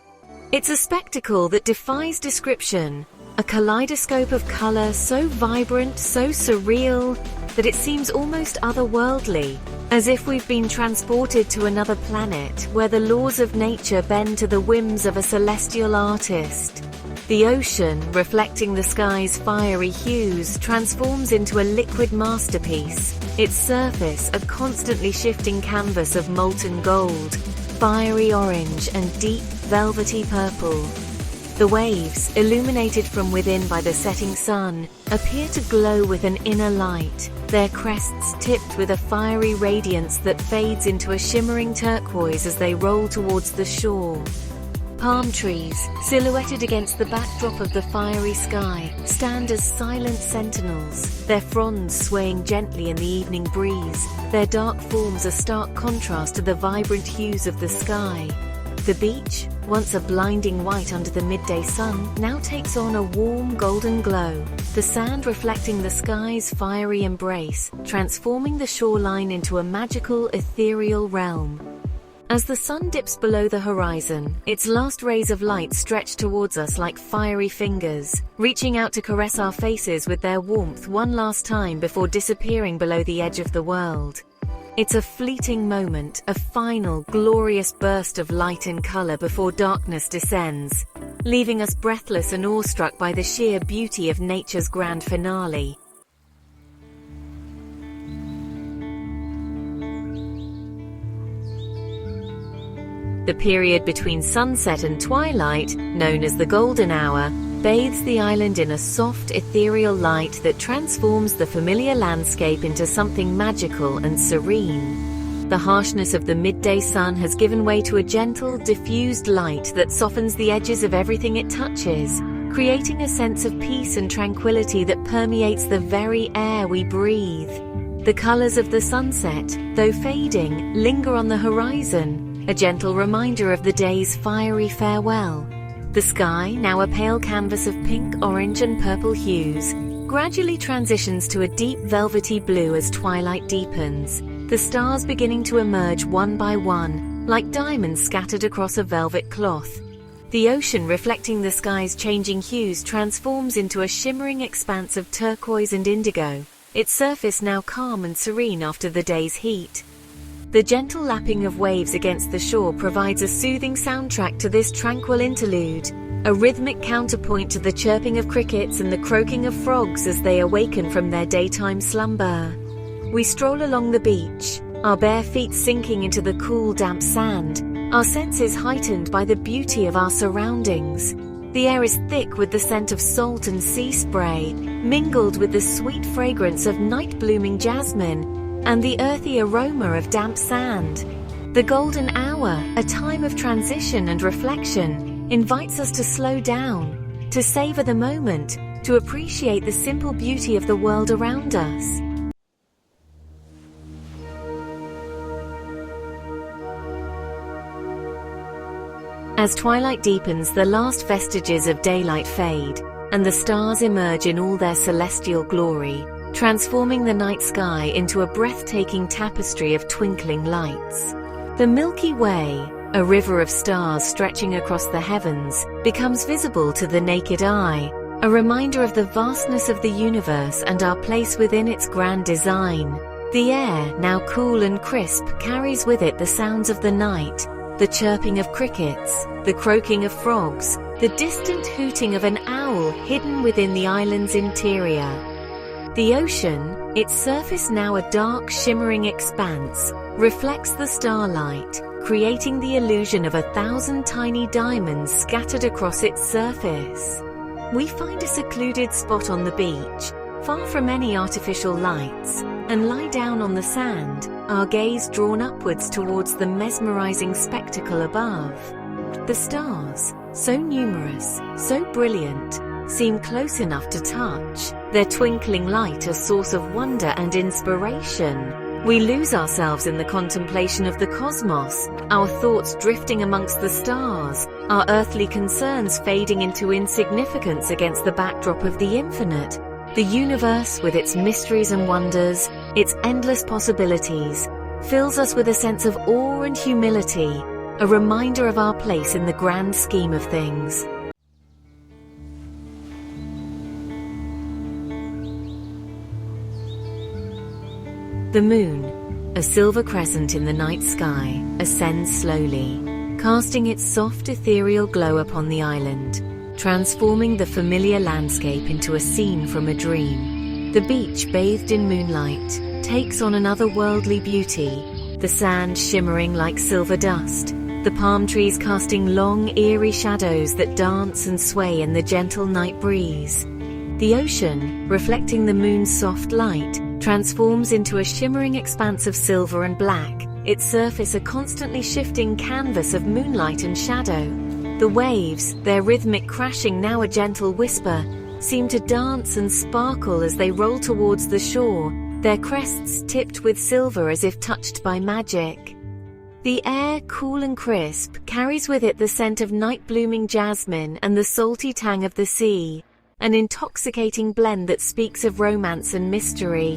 It's a spectacle that defies description, a kaleidoscope of color so vibrant, so surreal, that it seems almost otherworldly, as if we've been transported to another planet where the laws of nature bend to the whims of a celestial artist. The ocean, reflecting the sky's fiery hues, transforms into a liquid masterpiece, its surface a constantly shifting canvas of molten gold, fiery orange and deep, velvety purple. The waves, illuminated from within by the setting sun, appear to glow with an inner light, their crests tipped with a fiery radiance that fades into a shimmering turquoise as they roll towards the shore. Palm trees, silhouetted against the backdrop of the fiery sky, stand as silent sentinels, their fronds swaying gently in the evening breeze, their dark forms a stark contrast to the vibrant hues of the sky. The beach, once a blinding white under the midday sun, now takes on a warm golden glow, the sand reflecting the sky's fiery embrace, transforming the shoreline into a magical, ethereal realm. As the sun dips below the horizon, its last rays of light stretch towards us like fiery fingers, reaching out to caress our faces with their warmth one last time before disappearing below the edge of the world. It's a fleeting moment, a final, glorious burst of light and color before darkness descends, leaving us breathless and awestruck by the sheer beauty of nature's grand finale. The period between sunset and twilight, known as the golden hour, bathes the island in a soft, ethereal light that transforms the familiar landscape into something magical and serene. The harshness of the midday sun has given way to a gentle, diffused light that softens the edges of everything it touches, creating a sense of peace and tranquility that permeates the very air we breathe. The colors of the sunset, though fading, linger on the horizon, a gentle reminder of the day's fiery farewell. The sky, now a pale canvas of pink, orange and purple hues, gradually transitions to a deep velvety blue as twilight deepens, the stars beginning to emerge one by one, like diamonds scattered across a velvet cloth. The ocean, reflecting the sky's changing hues, transforms into a shimmering expanse of turquoise and indigo, its surface now calm and serene after the day's heat. The gentle lapping of waves against the shore provides a soothing soundtrack to this tranquil interlude, a rhythmic counterpoint to the chirping of crickets and the croaking of frogs as they awaken from their daytime slumber. We stroll along the beach, our bare feet sinking into the cool, damp sand, our senses heightened by the beauty of our surroundings. The air is thick with the scent of salt and sea spray, mingled with the sweet fragrance of night-blooming jasmine, and the earthy aroma of damp sand. The golden hour, a time of transition and reflection, invites us to slow down, to savor the moment, to appreciate the simple beauty of the world around us. As twilight deepens, the last vestiges of daylight fade, and the stars emerge in all their celestial glory, transforming the night sky into a breathtaking tapestry of twinkling lights. The Milky Way, a river of stars stretching across the heavens, becomes visible to the naked eye, a reminder of the vastness of the universe and our place within its grand design. The air, now cool and crisp, carries with it the sounds of the night, the chirping of crickets, the croaking of frogs, the distant hooting of an owl hidden within the island's interior. The ocean, its surface now a dark, shimmering expanse, reflects the starlight, creating the illusion of 1,000 tiny diamonds scattered across its surface. We find a secluded spot on the beach, far from any artificial lights, and lie down on the sand, our gaze drawn upwards towards the mesmerizing spectacle above. The stars, so numerous, so brilliant, seem close enough to touch, their twinkling light a source of wonder and inspiration. We lose ourselves in the contemplation of the cosmos, our thoughts drifting amongst the stars, our earthly concerns fading into insignificance against the backdrop of the infinite. The universe, with its mysteries and wonders, its endless possibilities, fills us with a sense of awe and humility, a reminder of our place in the grand scheme of things. The moon, a silver crescent in the night sky, ascends slowly, casting its soft ethereal glow upon the island, transforming the familiar landscape into a scene from a dream. The beach, bathed in moonlight, takes on an otherworldly beauty, the sand shimmering like silver dust, the palm trees casting long, eerie shadows that dance and sway in the gentle night breeze. The ocean, reflecting the moon's soft light, transforms into a shimmering expanse of silver and black, its surface a constantly shifting canvas of moonlight and shadow. The waves, their rhythmic crashing now a gentle whisper, seem to dance and sparkle as they roll towards the shore, their crests tipped with silver as if touched by magic. The air, cool and crisp, carries with it the scent of night-blooming jasmine and the salty tang of the sea, an intoxicating blend that speaks of romance and mystery.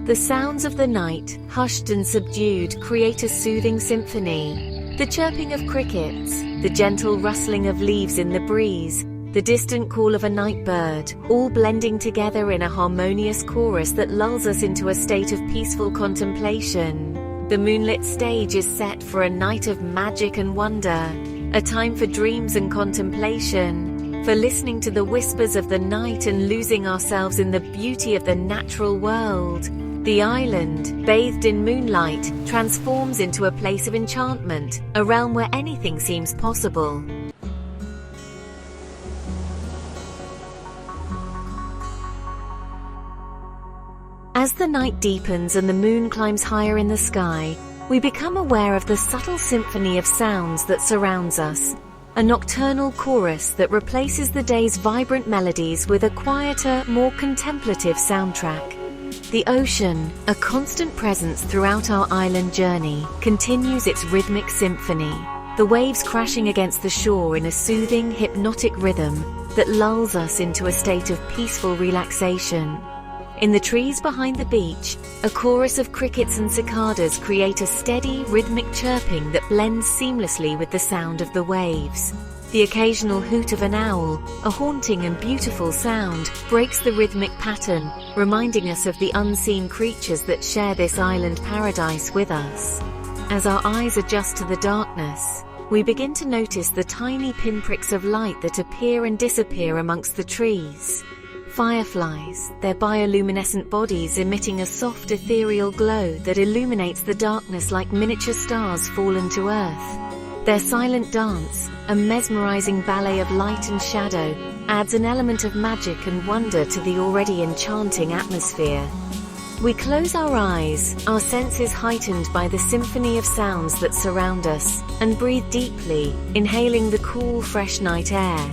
The sounds of the night, hushed and subdued, create a soothing symphony. The chirping of crickets, the gentle rustling of leaves in the breeze, the distant call of a night bird, all blending together in a harmonious chorus that lulls us into a state of peaceful contemplation. The moonlit stage is set for a night of magic and wonder, a time for dreams and contemplation, for listening to the whispers of the night and losing ourselves in the beauty of the natural world. The island, bathed in moonlight, transforms into a place of enchantment, a realm where anything seems possible. As the night deepens and the moon climbs higher in the sky, we become aware of the subtle symphony of sounds that surrounds us, a nocturnal chorus that replaces the day's vibrant melodies with a quieter, more contemplative soundtrack. The ocean, a constant presence throughout our island journey, continues its rhythmic symphony, the waves crashing against the shore in a soothing, hypnotic rhythm that lulls us into a state of peaceful relaxation. In the trees behind the beach, a chorus of crickets and cicadas create a steady, rhythmic chirping that blends seamlessly with the sound of the waves. The occasional hoot of an owl, a haunting and beautiful sound, breaks the rhythmic pattern, reminding us of the unseen creatures that share this island paradise with us. As our eyes adjust to the darkness, we begin to notice the tiny pinpricks of light that appear and disappear amongst the trees. Fireflies, their bioluminescent bodies emitting a soft ethereal glow that illuminates the darkness like miniature stars fallen to earth. Their silent dance, a mesmerizing ballet of light and shadow, adds an element of magic and wonder to the already enchanting atmosphere. We close our eyes, our senses heightened by the symphony of sounds that surround us, and breathe deeply, inhaling the cool, fresh night air.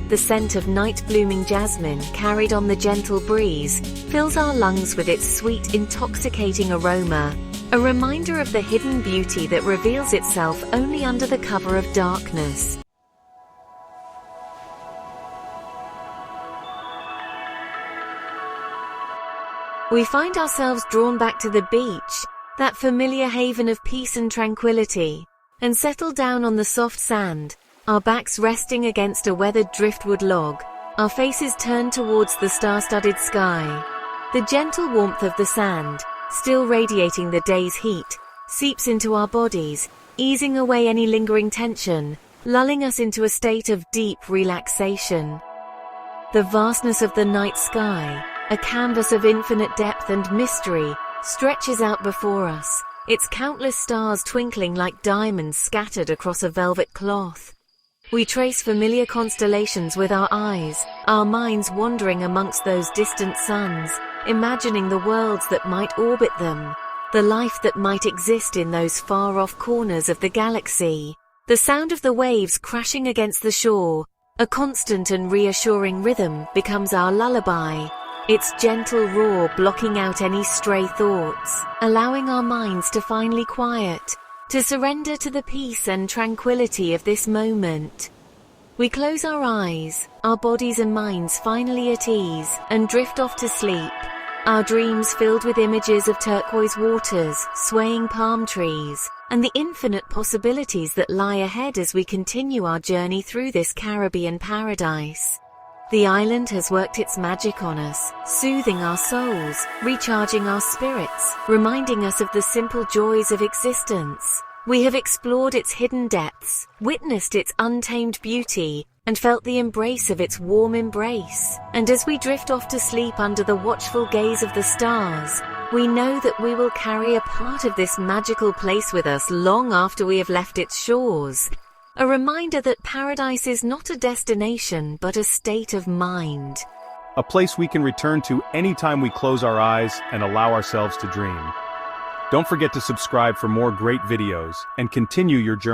The scent of night-blooming jasmine, carried on the gentle breeze, fills our lungs with its sweet, intoxicating aroma, a reminder of the hidden beauty that reveals itself only under the cover of darkness. We find ourselves drawn back to the beach, that familiar haven of peace and tranquility, and settle down on the soft sand, our backs resting against a weathered driftwood log, our faces turned towards the star-studded sky. The gentle warmth of the sand, still radiating the day's heat, seeps into our bodies, easing away any lingering tension, lulling us into a state of deep relaxation. The vastness of the night sky, a canvas of infinite depth and mystery, stretches out before us, its countless stars twinkling like diamonds scattered across a velvet cloth. We trace familiar constellations with our eyes, our minds wandering amongst those distant suns, imagining the worlds that might orbit them, the life that might exist in those far-off corners of the galaxy. The sound of the waves crashing against the shore, a constant and reassuring rhythm, becomes our lullaby, its gentle roar blocking out any stray thoughts, allowing our minds to finally quiet, to surrender to the peace and tranquility of this moment. We close our eyes, our bodies and minds finally at ease, and drift off to sleep, our dreams filled with images of turquoise waters, swaying palm trees, and the infinite possibilities that lie ahead as we continue our journey through this Caribbean paradise. The island has worked its magic on us, soothing our souls, recharging our spirits, reminding us of the simple joys of existence. We have explored its hidden depths, witnessed its untamed beauty, and felt the embrace of its warm embrace. And as we drift off to sleep under the watchful gaze of the stars, we know that we will carry a part of this magical place with us long after we have left its shores. A reminder that paradise is not a destination, but a state of mind. A place we can return to anytime we close our eyes and allow ourselves to dream. Don't forget to subscribe for more great videos and continue your journey.